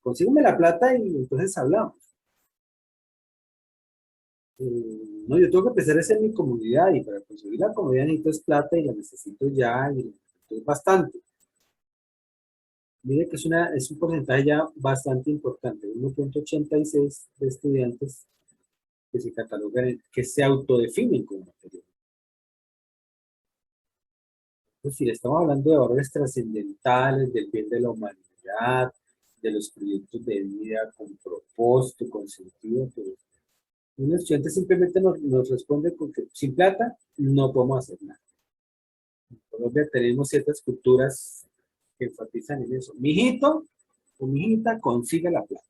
Consígueme la plata y entonces hablamos. No, yo tengo que empezar a hacer mi comodidad y para conseguir la comodidad necesito es plata y la necesito ya y la necesito bastante. Mire que es un porcentaje ya bastante importante, 1,86 de estudiantes que se catalogan, que se autodefinen como material. Es decir, estamos hablando de valores trascendentales, del bien de la humanidad, de los proyectos de vida con propósito, con sentido. Pero un estudiante simplemente nos responde con que sin plata no podemos hacer nada. En Colombia tenemos ciertas culturas que enfatizan en eso. Mijito o mijita, consigue la plata.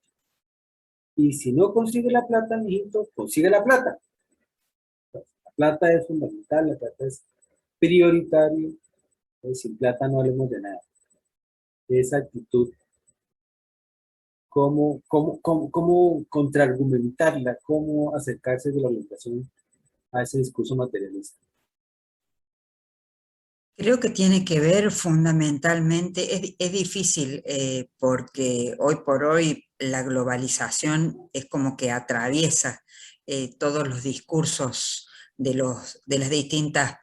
Y si no consigue la plata, mijito, consigue la plata. La plata es fundamental, la plata es prioritaria. Sin plata no hablemos de nada. Esa actitud, cómo contraargumentarla, cómo acercarse de la orientación a ese discurso materialista. Creo que tiene que ver fundamentalmente, es difícil porque hoy por hoy la globalización es como que atraviesa todos los discursos de las distintas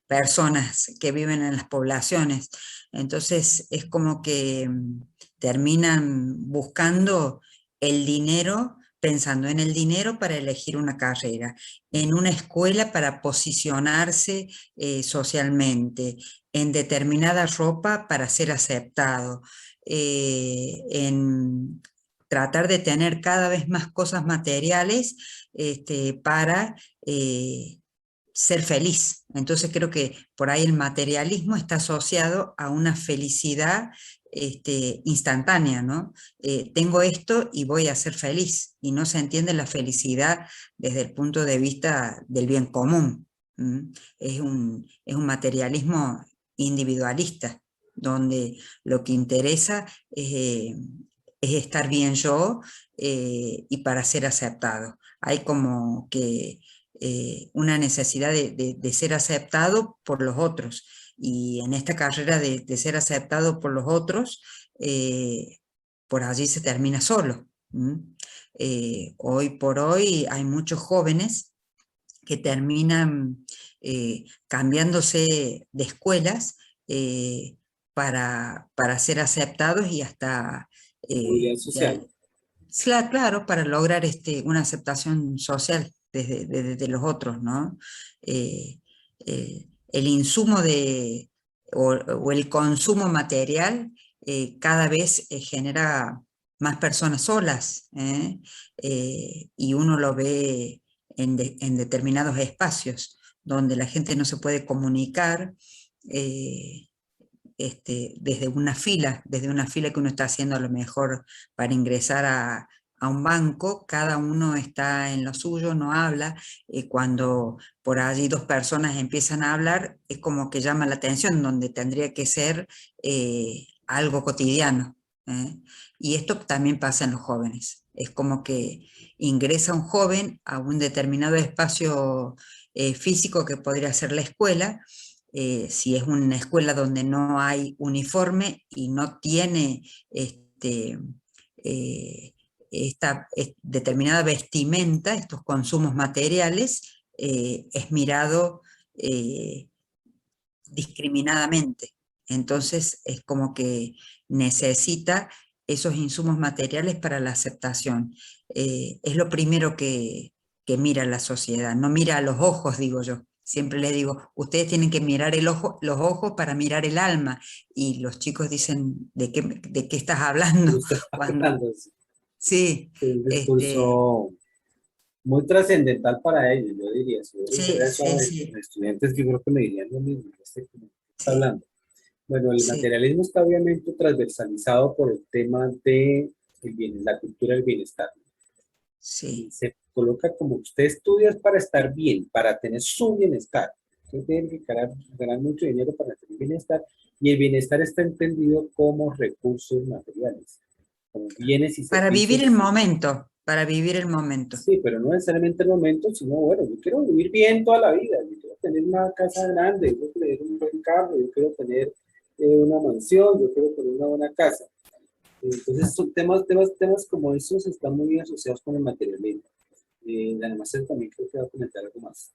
personas que viven en las poblaciones. Entonces es como que terminan buscando el dinero, pensando en el dinero para elegir una carrera, en una escuela para posicionarse socialmente, en determinada ropa para ser aceptado, en tratar de tener cada vez más cosas materiales para ser feliz. Entonces creo que por ahí el materialismo está asociado a una felicidad instantánea, ¿no? Tengo esto y voy a ser feliz, y no se entiende la felicidad desde el punto de vista del bien común. Es un materialismo individualista, donde lo que interesa es estar bien yo y para ser aceptado. Hay como que una necesidad de ser aceptado por los otros, y en esta carrera de ser aceptado por los otros, por allí se termina solo. Hoy por hoy hay muchos jóvenes que terminan cambiándose de escuelas para ser aceptados y hasta... social. Claro, para lograr una aceptación social desde los otros, ¿no? El insumo o el consumo material cada vez genera más personas solas, y uno lo ve en determinados espacios donde la gente no se puede comunicar desde una fila que uno está haciendo a lo mejor para ingresar a un banco. Cada uno está en lo suyo, no habla. Cuando por allí dos personas empiezan a hablar, es como que llama la atención, donde tendría que ser algo cotidiano. Y esto también pasa en los jóvenes. Es como que ingresa un joven a un determinado espacio físico que podría ser la escuela. Si es una escuela donde no hay uniforme y no tiene esta determinada vestimenta, estos consumos materiales, es mirado discriminadamente. Entonces es como que necesita esos insumos materiales para la aceptación. Es lo primero que mira la sociedad, no mira a los ojos, digo yo. Siempre les digo, ustedes tienen que mirar los ojos para mirar el alma. Y los chicos dicen, ¿de qué estás hablando? Sí, Es un discurso muy trascendental para ellos, yo diría. Si yo dijera eso a los estudiantes, yo creo que me dirían lo mismo. Está hablando. Bueno, el materialismo está obviamente transversalizado por el tema de la cultura del bienestar. Sí. Se coloca como usted estudia para estar bien, para tener su bienestar. Usted tiene que ganar mucho dinero para tener bienestar, y el bienestar está entendido como recursos materiales. como bienes y Para vivir servicios. el momento, para vivir el momento. Sí, pero no necesariamente el momento, sino, bueno, yo quiero vivir bien toda la vida, yo quiero tener una casa grande, yo quiero tener un buen carro, yo quiero tener una mansión, yo quiero tener una buena casa. Entonces, son temas como esos están muy asociados con el materialismo. La animación también creo que va a comentar algo más.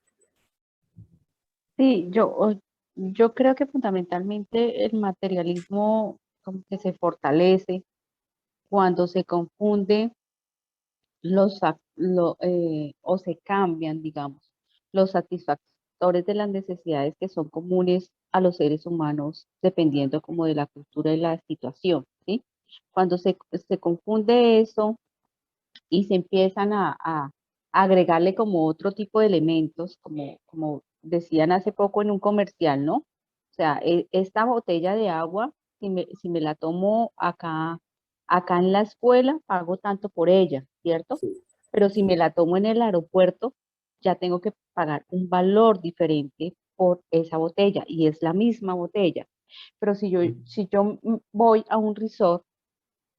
Sí, yo creo que fundamentalmente el materialismo como que se fortalece cuando se confunde o se cambian, digamos, los satisfactores de las necesidades que son comunes a los seres humanos, dependiendo como de la cultura y la situación, ¿sí? Cuando se confunde eso y se empiezan a agregarle como otro tipo de elementos, como decían hace poco en un comercial, ¿no? O sea, esta botella de agua, si me la tomo acá en la escuela, pago tanto por ella, ¿cierto? Sí. Pero si me la tomo en el aeropuerto, ya tengo que pagar un valor diferente por esa botella y es la misma botella. Pero si yo voy a un resort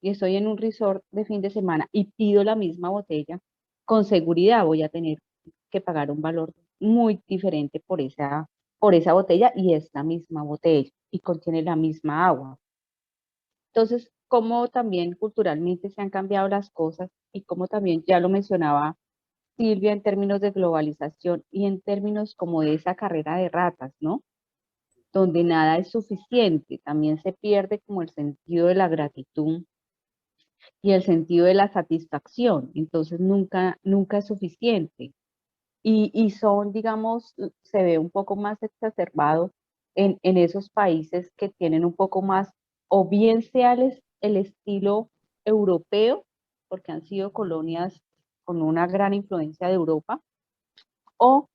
y estoy en un resort de fin de semana y pido la misma botella, con seguridad voy a tener que pagar un valor muy diferente por esa botella y es la misma botella y contiene la misma agua. Entonces, cómo también culturalmente se han cambiado las cosas y cómo también ya lo mencionaba Silvia en términos de globalización y en términos como de esa carrera de ratas, ¿no? Donde nada es suficiente, también se pierde como el sentido de la gratitud y el sentido de la satisfacción, entonces nunca es suficiente. Y son, digamos, se ve un poco más exacerbado en esos países que tienen un poco más, o bien sea el estilo europeo, porque han sido colonias con una gran influencia de Europa, o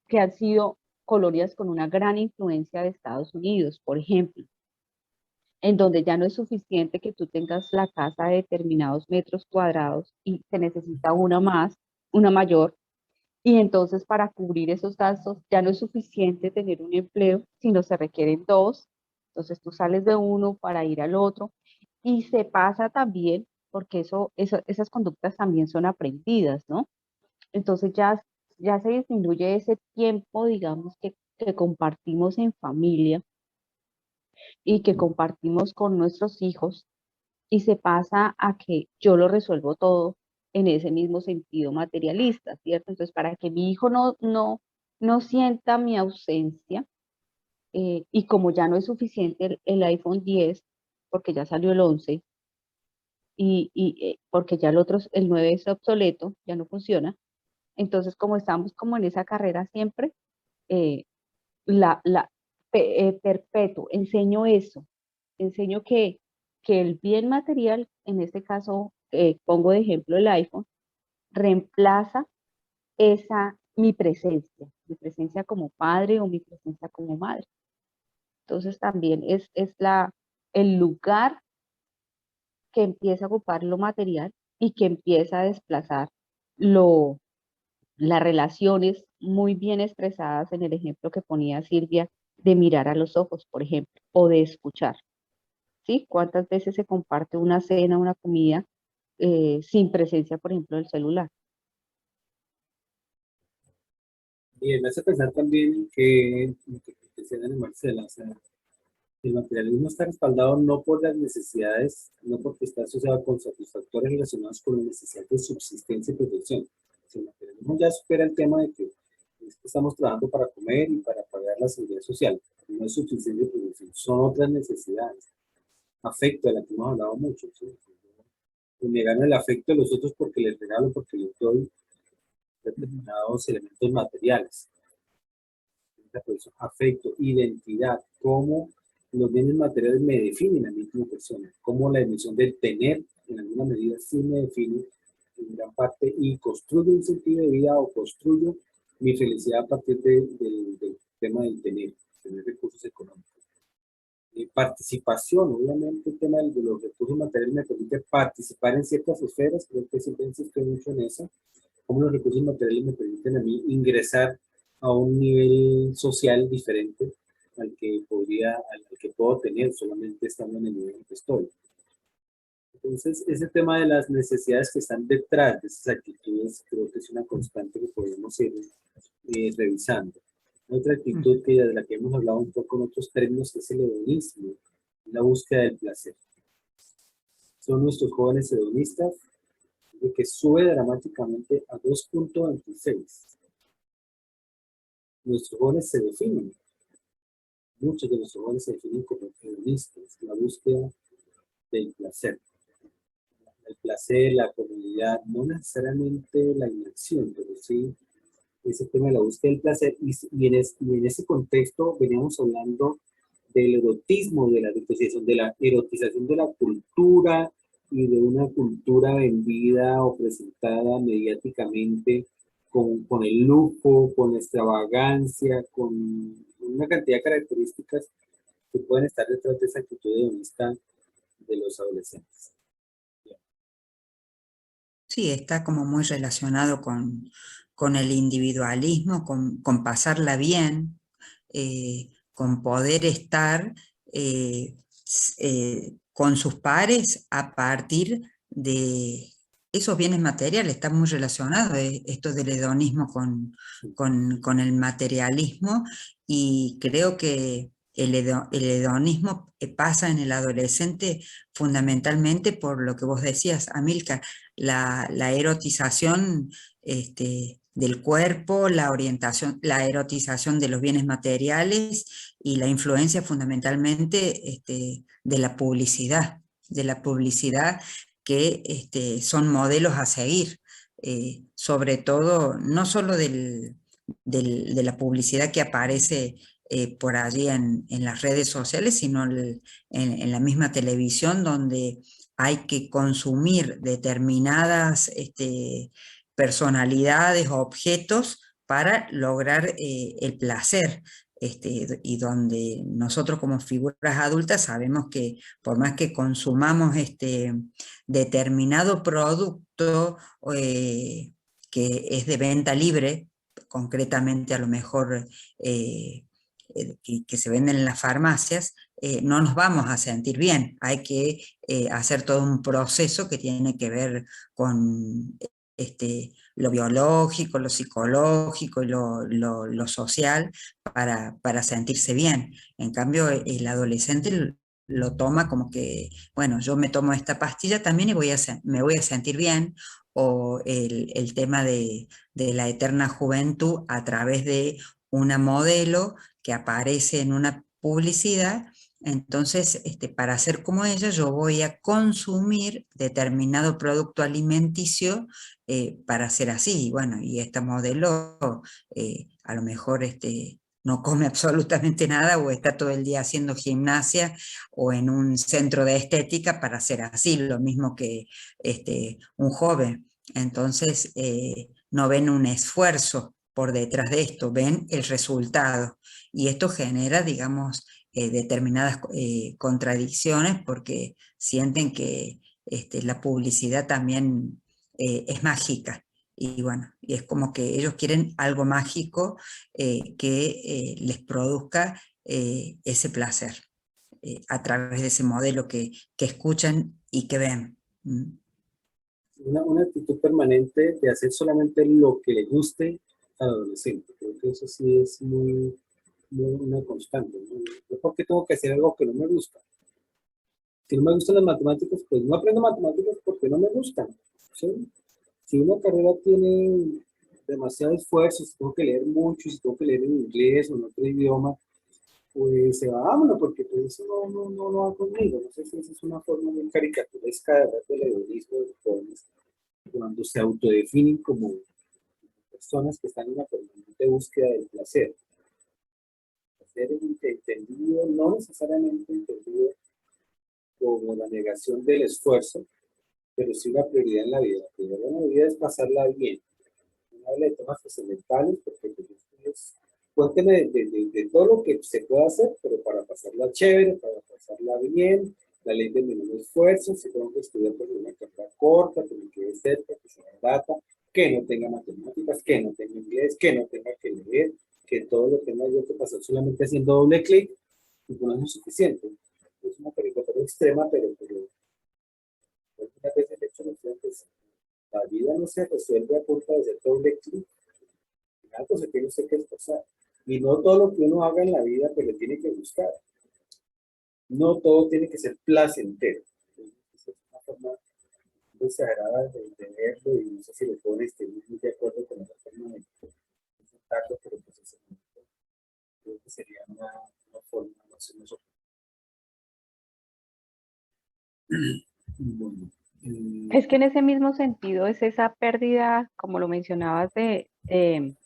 que han sido colonias con una gran influencia de Estados Unidos, por ejemplo, en donde ya no es suficiente que tú tengas la casa de determinados metros cuadrados y se necesita una más, una mayor, y entonces para cubrir esos gastos ya no es suficiente tener un empleo, sino se requieren dos, entonces tú sales de uno para ir al otro, y se pasa también, porque esas conductas también son aprendidas, ¿no? Entonces ya se disminuye ese tiempo, digamos, que compartimos en familia y que compartimos con nuestros hijos y se pasa a que yo lo resuelvo todo en ese mismo sentido materialista, ¿cierto? Entonces, para que mi hijo no sienta mi ausencia, y como ya no es suficiente el iPhone 10, porque ya salió el 11, porque ya el 9 es obsoleto, ya no funciona, entonces como estamos como en esa carrera siempre, eh, perpetuo, enseño eso, enseño que el bien material, en este caso, pongo de ejemplo el iPhone, reemplaza mi presencia como padre o mi presencia como madre. Entonces también es el lugar que empieza a ocupar lo material y que empieza a desplazar lo, las relaciones muy bien expresadas en el ejemplo que ponía Silvia de mirar a los ojos, por ejemplo, o de escuchar. ¿Sí? ¿Cuántas veces se comparte una cena, una comida, sin presencia, por ejemplo, del celular? Y me hace pensar también que, decía Ana Marcela, o sea, el materialismo está respaldado no por las necesidades, no porque está asociado con satisfactores relacionados con la necesidad de subsistencia y protección. El materialismo ya supera el tema de que estamos trabajando para comer y para pagar la seguridad social. No es suficiente protección, son otras necesidades. Afecto, de la que hemos hablado mucho. ¿Sí? Me gano el afecto de los otros porque les regalo, porque les doy determinados elementos materiales. Afecto, identidad, cómo los bienes materiales me definen a mí como persona, cómo la emisión del tener en alguna medida sí me define en gran parte y construyo un sentido de vida o construyo mi felicidad a partir del tema del tener recursos económicos. Participación, obviamente el tema de los recursos materiales me permite participar en ciertas esferas, creo que siempre insisto mucho en eso, cómo los recursos materiales me permiten a mí ingresar a un nivel social diferente al que puedo tener solamente estando en el nivel en que estoy. Entonces, ese tema de las necesidades que están detrás de esas actitudes, creo que es una constante que podemos ir revisando. Otra actitud de la que hemos hablado un poco en otros términos es el hedonismo, la búsqueda del placer. Son nuestros jóvenes hedonistas, que sube dramáticamente a 2.26. Nuestros jóvenes se definen, muchos de nuestros jóvenes se definen como hedonistas, la búsqueda del placer. El placer, la comodidad, no necesariamente la inacción, pero sí ese tema de la búsqueda del placer. Y en ese contexto veníamos hablando del erotismo, de la erotización de la cultura y de una cultura vendida o presentada mediáticamente con el lujo, con la extravagancia, con una cantidad de características que pueden estar detrás de esa actitud hedonista de los adolescentes. Sí, está como muy relacionado con el individualismo, con pasarla bien, con poder estar con sus pares a partir de esos bienes materiales. Está muy relacionado esto del hedonismo con el materialismo, y creo que el hedonismo pasa en el adolescente fundamentalmente por lo que vos decías, Amílcar, la erotización del cuerpo, la erotización de los bienes materiales y la influencia fundamentalmente de la publicidad que son modelos a seguir, sobre todo, no solo de la publicidad que aparece por allí en las redes sociales, sino en la misma televisión, donde hay que consumir determinadas personalidades o objetos para lograr el placer. Y donde nosotros como figuras adultas sabemos que por más que consumamos determinado producto que es de venta libre, concretamente a lo mejor que se venden en las farmacias, no nos vamos a sentir bien. Hay que hacer todo un proceso que tiene que ver con lo biológico, lo psicológico y lo social para sentirse bien. En cambio, el adolescente lo toma como que, bueno, yo me tomo esta pastilla también y me voy a sentir bien, o el tema de la eterna juventud a través de una modelo que aparece en una publicidad. Entonces, para ser como ella, yo voy a consumir determinado producto alimenticio para ser así. Y bueno, y esta modelo a lo mejor no come absolutamente nada, o está todo el día haciendo gimnasia o en un centro de estética para ser así, lo mismo que un joven. Entonces, no ven un esfuerzo por detrás de esto, ven el resultado. Y esto genera, digamos, determinadas contradicciones, porque sienten que la publicidad también es mágica. Y bueno, y es como que ellos quieren algo mágico que les produzca ese placer a través de ese modelo que escuchan y que ven. Una actitud permanente de hacer solamente lo que le guste al adolescente. Creo que eso sí es muy una constante, ¿no? Yo, ¿por qué tengo que hacer algo que no me gusta? Si no me gustan las matemáticas, pues no aprendo matemáticas porque no me gustan, ¿sí? Si una carrera tiene demasiado esfuerzo, si tengo que leer mucho, si tengo que leer en inglés o en otro idioma, pues se va, vámonos, porque pues eso no va conmigo. No sé si esa es una forma muy caricaturesca de hablar del egoísmo de los jóvenes, cuando se autodefinen como personas que están en una permanente búsqueda del placer. Placer entendido, no necesariamente entendido como la negación del esfuerzo, pero sí una prioridad en la vida. La prioridad en la vida es pasarla bien. No habla de temas trascendentales, porque pues, cuénteme de todo lo que se puede hacer, pero para pasarla chévere, para pasarla bien, la ley del menor esfuerzo, si tengo que estudiar por una carrera corta, que me quede cerca, que sea barata, que no tenga matemáticas, que no tenga inglés, que no tenga que leer, que todo lo tenga yo que pasar solamente haciendo doble clic, y con eso es suficiente. Es una caricatura extrema, pero algunas veces le he hecho noción, pues la vida no se resuelve a punta de hacer doble clic. Algo se tiene usted que esforzar. Y no todo lo que uno haga en la vida, pues le tiene que gustar. No todo tiene que ser placentero. Esa es una forma muy exagerada de verlo y no sé si le pone muy de acuerdo con esa forma de presentarlo, pero pues ese creo que sería una forma más o menos. Bueno, Es que en ese mismo sentido es esa pérdida, como lo mencionabas, de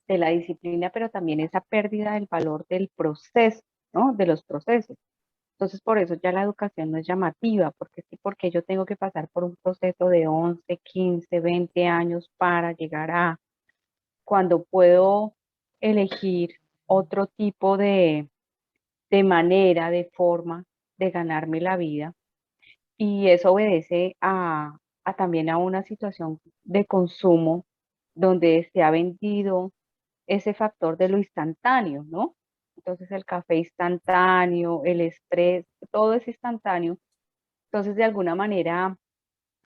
la disciplina, pero también esa pérdida del valor del proceso, ¿no? De los procesos. Entonces, por eso ya la educación no es llamativa, porque sí, porque yo tengo que pasar por un proceso de 11, 15, 20 años para llegar a cuando puedo elegir otro tipo de manera, de forma de ganarme la vida. Y eso obedece a también a una situación de consumo donde se ha vendido ese factor de lo instantáneo, ¿no? Entonces el café instantáneo, el estrés, todo es instantáneo. Entonces de alguna manera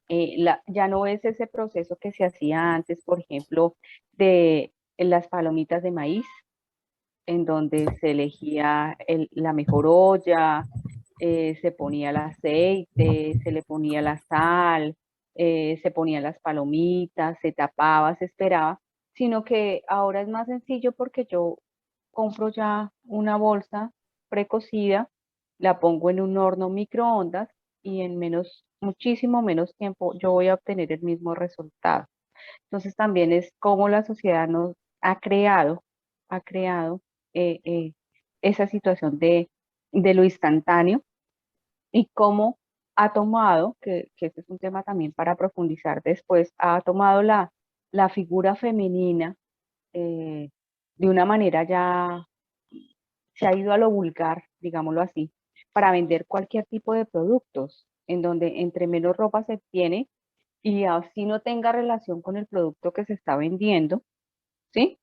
ya no es ese proceso que se hacía antes, por ejemplo, de las palomitas de maíz, en donde se elegía la mejor olla, se ponía el aceite, se le ponía la sal, se ponían las palomitas, se tapaba, se esperaba, sino que ahora es más sencillo porque yo compro ya una bolsa precocida, la pongo en un horno microondas y en muchísimo menos tiempo yo voy a obtener el mismo resultado. Entonces también es como la sociedad nos ha creado esa situación de lo instantáneo y cómo ha tomado, que este es un tema también para profundizar después, ha tomado la figura femenina eh, de una manera ya, se ha ido a lo vulgar, digámoslo así, para vender cualquier tipo de productos, en donde entre menos ropa se tiene y así no tenga relación con el producto que se está vendiendo, ¿sí?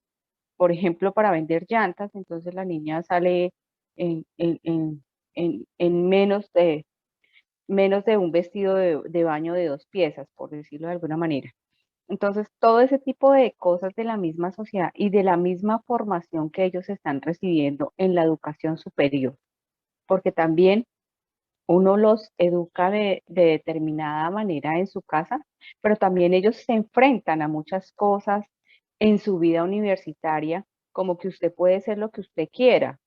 Por ejemplo, para vender llantas, entonces la niña sale en, en, en, en menos de un vestido de baño de 2 piezas, por decirlo de alguna manera. Entonces, todo ese tipo de cosas de la misma sociedad y de la misma formación que ellos están recibiendo en la educación superior, porque también uno los educa de determinada manera en su casa, pero también ellos se enfrentan a muchas cosas en su vida universitaria, como que usted puede ser lo que usted quiera,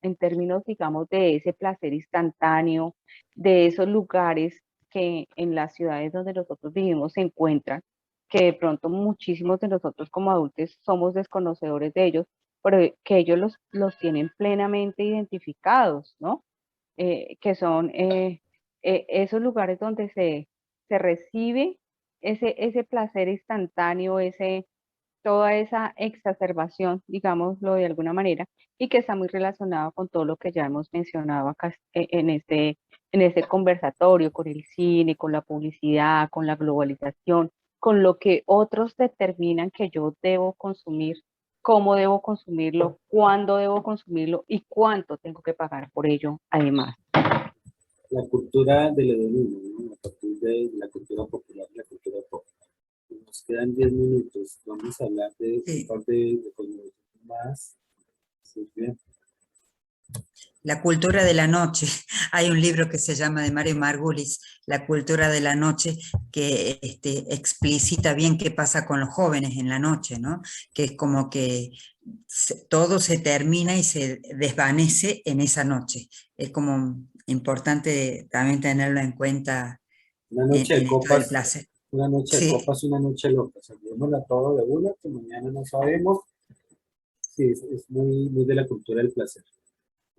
en términos, digamos, de ese placer instantáneo, de esos lugares que en las ciudades donde nosotros vivimos se encuentran, que de pronto muchísimos de nosotros como adultos somos desconocedores de ellos, pero que ellos los tienen plenamente identificados, ¿no? Que son esos lugares donde se recibe ese placer instantáneo, toda esa exacerbación, digámoslo de alguna manera, y que está muy relacionado con todo lo que ya hemos mencionado acá en este conversatorio, con el cine, con la publicidad, con la globalización, con lo que otros determinan que yo debo consumir, cómo debo consumirlo, cuándo debo consumirlo y cuánto tengo que pagar por ello, además. La cultura del hedonismo, ¿no? A partir de la cultura popular y la cultura pop. Nos quedan 10 minutos. Vamos a hablar de un par de cosas más. Sí, bien. La cultura de la noche. Hay un libro que se llama de Mario Margulis, La cultura de la noche, que explicita bien qué pasa con los jóvenes en la noche, ¿no? Que es como que todo se termina y se desvanece en esa noche. Es como importante también tenerlo en cuenta Una noche de en esto del copas, placer. una noche de Sí, copas, una noche loca. Salvémosla todo de una, que mañana no sabemos. Sí, es muy de la cultura del placer.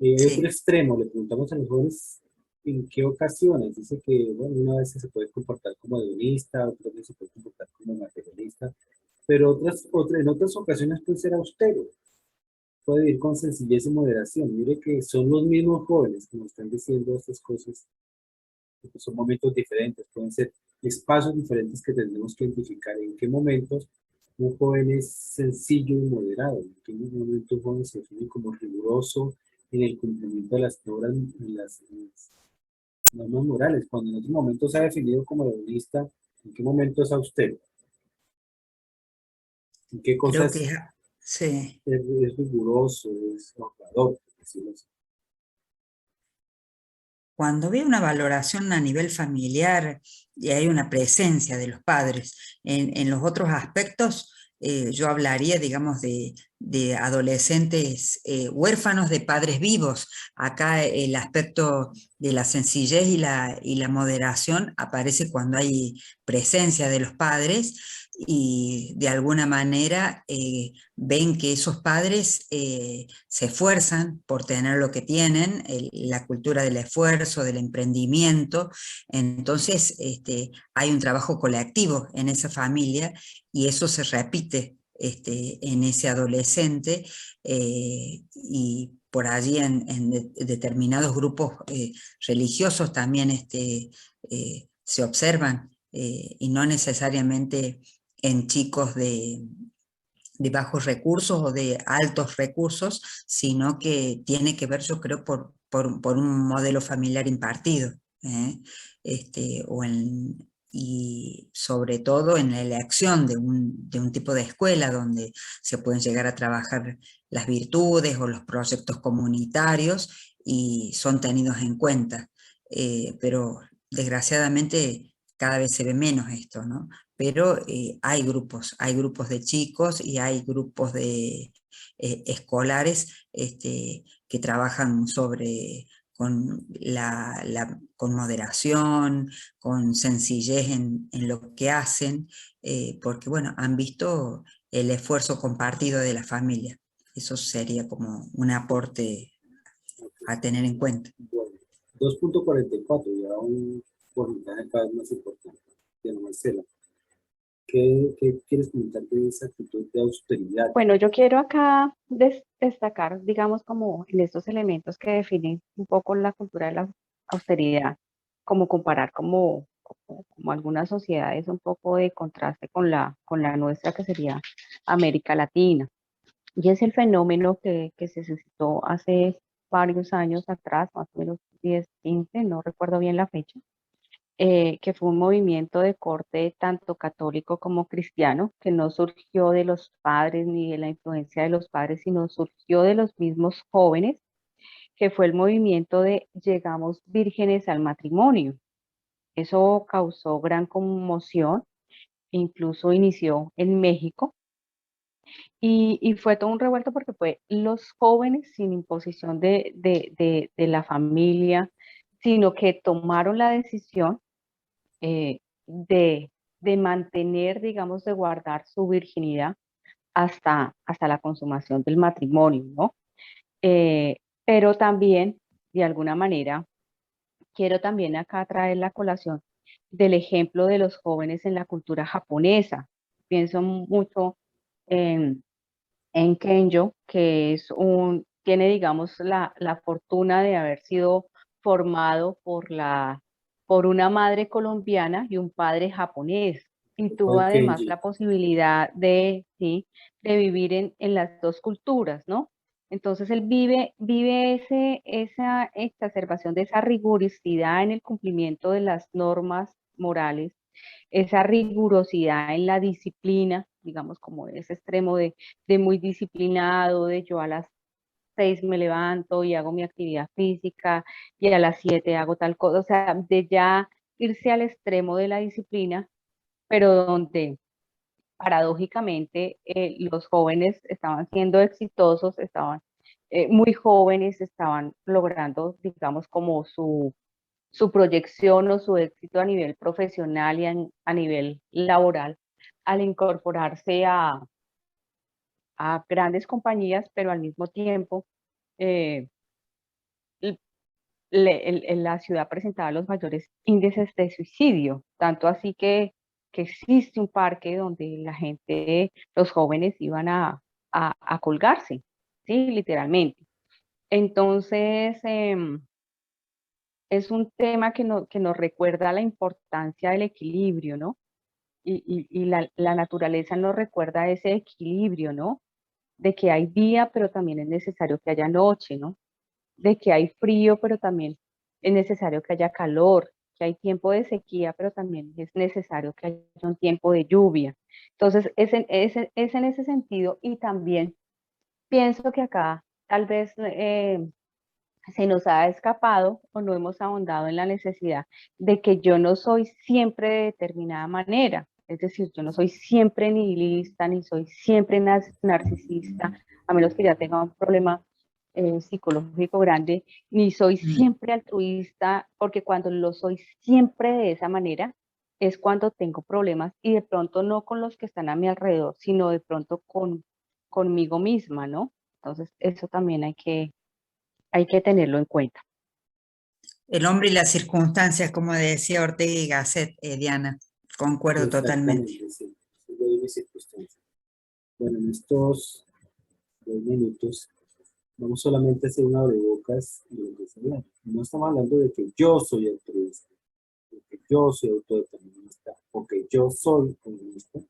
Hay otro sí. extremo, le preguntamos a los jóvenes en qué ocasiones. Dice que, bueno, una vez se puede comportar como hedonista, otra vez se puede comportar como materialista, pero en otras ocasiones puede ser austero, puede vivir con sencillez y moderación. Mire que son los mismos jóvenes que nos están diciendo estas cosas, porque son momentos diferentes, pueden ser espacios diferentes que tendremos que identificar en qué momentos un joven es sencillo y moderado, en qué momento un joven se define como riguroso en el cumplimiento de las normas, Normas morales, cuando en otro momento se ha definido como hedonista, ¿en qué momento es austero? ¿En qué Creo cosas que sí. es riguroso, es ahorrador, por decirlo así? Cuando veo una valoración a nivel familiar y hay una presencia de los padres, en los otros aspectos, yo hablaría, digamos, de adolescentes huérfanos de padres vivos. Acá el aspecto de la sencillez y la moderación aparece cuando hay presencia de los padres y de alguna manera ven que esos padres se esfuerzan por tener lo que tienen, la cultura del esfuerzo, del emprendimiento. Entonces hay un trabajo colectivo en esa familia y eso se repite en ese adolescente y por allí en determinados grupos religiosos también se observan y no necesariamente en chicos de bajos recursos o de altos recursos, sino que tiene que ver, yo creo, por un modelo familiar impartido, ¿eh? Y sobre todo en la elección de un tipo de escuela donde se pueden llegar a trabajar las virtudes o los proyectos comunitarios y son tenidos en cuenta. Pero desgraciadamente cada vez se ve menos esto, ¿no? Pero hay grupos de chicos y hay grupos de escolares que trabajan con moderación, con sencillez en lo que hacen, porque bueno, han visto el esfuerzo compartido de la familia. Eso sería como un aporte a tener en cuenta. Bueno, 2.44, ya un porcentaje cada vez más importante. Diana Marcela, ¿qué quieres comentar de esa actitud de austeridad? Bueno, yo quiero acá destacar, digamos, como en estos elementos que definen un poco la cultura de la austeridad, como comparar como algunas sociedades un poco de contraste con la nuestra, que sería América Latina. Y es el fenómeno que se suscitó hace varios años atrás, más o menos 10, 15, no recuerdo bien la fecha, que fue un movimiento de corte tanto católico como cristiano, que no surgió de los padres ni de la influencia de los padres, sino surgió de los mismos jóvenes, que fue el movimiento de llegamos vírgenes al matrimonio. Eso causó gran conmoción, incluso inició en México, y fue todo un revuelto porque fue los jóvenes sin imposición de la familia, sino que tomaron la decisión eh, de mantener, digamos, de guardar su virginidad hasta la consumación del matrimonio, ¿no? Pero también, de alguna manera, quiero también acá traer la colación del ejemplo de los jóvenes en la cultura japonesa. Pienso mucho en Kenjo, que tiene, digamos, la fortuna de haber sido formado por una madre colombiana y un padre japonés. Y tuvo Con además Kenji. la posibilidad ¿sí? de vivir en las dos culturas, ¿no? Entonces él vive esa exacerbación de esa rigurosidad en el cumplimiento de las normas morales, esa rigurosidad en la disciplina, digamos, como ese extremo de muy disciplinado, de yo a las 6 me levanto y hago mi actividad física y a las 7 hago tal cosa, o sea, de ya irse al extremo de la disciplina, pero donde paradójicamente los jóvenes estaban siendo exitosos, estaban muy jóvenes, estaban logrando, digamos, como su proyección o su éxito a nivel profesional y a nivel laboral al incorporarse a grandes compañías, pero al mismo tiempo eh, en la ciudad presentaba los mayores índices de suicidio, tanto así que existe un parque donde la gente, los jóvenes iban a colgarse, ¿sí? Literalmente. Entonces, es un tema que nos recuerda la importancia del equilibrio, ¿no? Y la naturaleza nos recuerda ese equilibrio, ¿no? De que hay día, pero también es necesario que haya noche, ¿no? De que hay frío, pero también es necesario que haya calor, que hay tiempo de sequía, pero también es necesario que haya un tiempo de lluvia. Entonces, es en ese sentido, y también pienso que acá tal vez se nos ha escapado o no hemos ahondado en la necesidad de que yo no soy siempre de determinada manera. Es decir, yo no soy siempre nihilista, ni soy siempre narcisista, a menos que ya tenga un problema psicológico grande, ni soy siempre altruista, porque cuando lo soy siempre de esa manera, es cuando tengo problemas, y de pronto no con los que están a mi alrededor, sino de pronto conmigo misma, ¿no? Entonces, eso también hay que tenerlo en cuenta. El hombre y las circunstancias, como decía Ortega y Gasset, Diana, concuerdo totalmente. Sí, bueno, en estos 2 minutos vamos solamente a hacer una abrebocas de lo que se ve. No estamos hablando de que yo soy altruista, de que yo soy autodeterminista, o que yo soy comunista,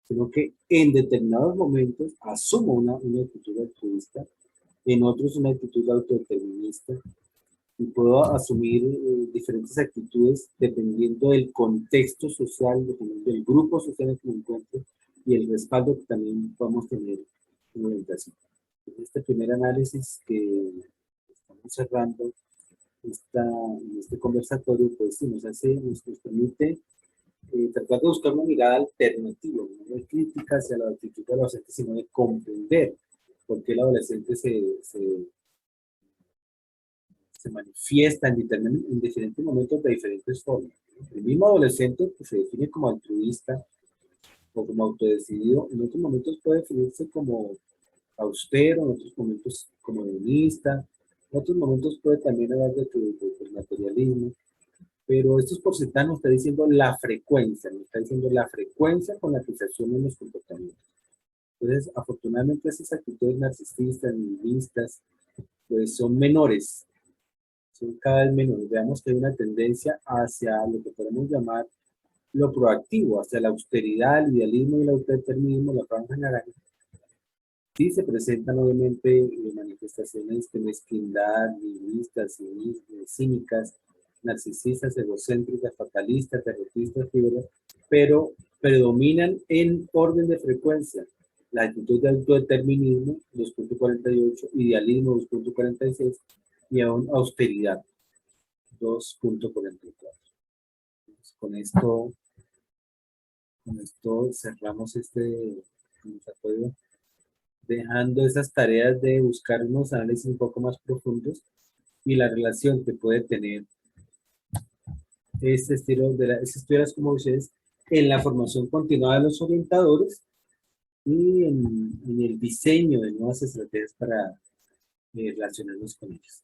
sino que en determinados momentos asumo una actitud altruista, en otros una actitud autodeterminista, y puedo asumir diferentes actitudes dependiendo del contexto social, dependiendo del grupo social en el que me encuentro y el respaldo que también podemos tener en la orientación. En este primer análisis que estamos cerrando en este conversatorio, pues sí, nos permite tratar de buscar una mirada alternativa, no de crítica hacia la actitud del adolescente, sino de comprender por qué el adolescente se manifiesta en diferentes momentos de diferentes formas. El mismo adolescente que se define como altruista o como autodecidido, en otros momentos puede definirse como austero, en otros momentos como hedonista, en otros momentos puede también hablar de materialismo, pero estos porcentajes nos está diciendo la frecuencia, con la que se asumen los comportamientos. Entonces, afortunadamente esas actitudes narcisistas, nihilistas, pues son menores, son cada vez menores. Veamos que hay una tendencia hacia lo que podemos llamar lo proactivo, hacia la austeridad, el idealismo y el autodeterminismo, la franja naranja. Sí se presentan obviamente manifestaciones de mezquindad, nihilistas, cínicas, narcisistas, egocéntricas, fatalistas, derrotistas, frívolas, pero predominan en orden de frecuencia la actitud de autodeterminismo, 2.48, idealismo, 2.46, y aún austeridad, 2.44. Con esto cerramos este conversatorio, dejando esas tareas de buscar unos análisis un poco más profundos y la relación que puede tener este estilo de estas teorías como ustedes en la formación continuada de los orientadores y en el diseño de nuevas estrategias para relacionarnos con ellos.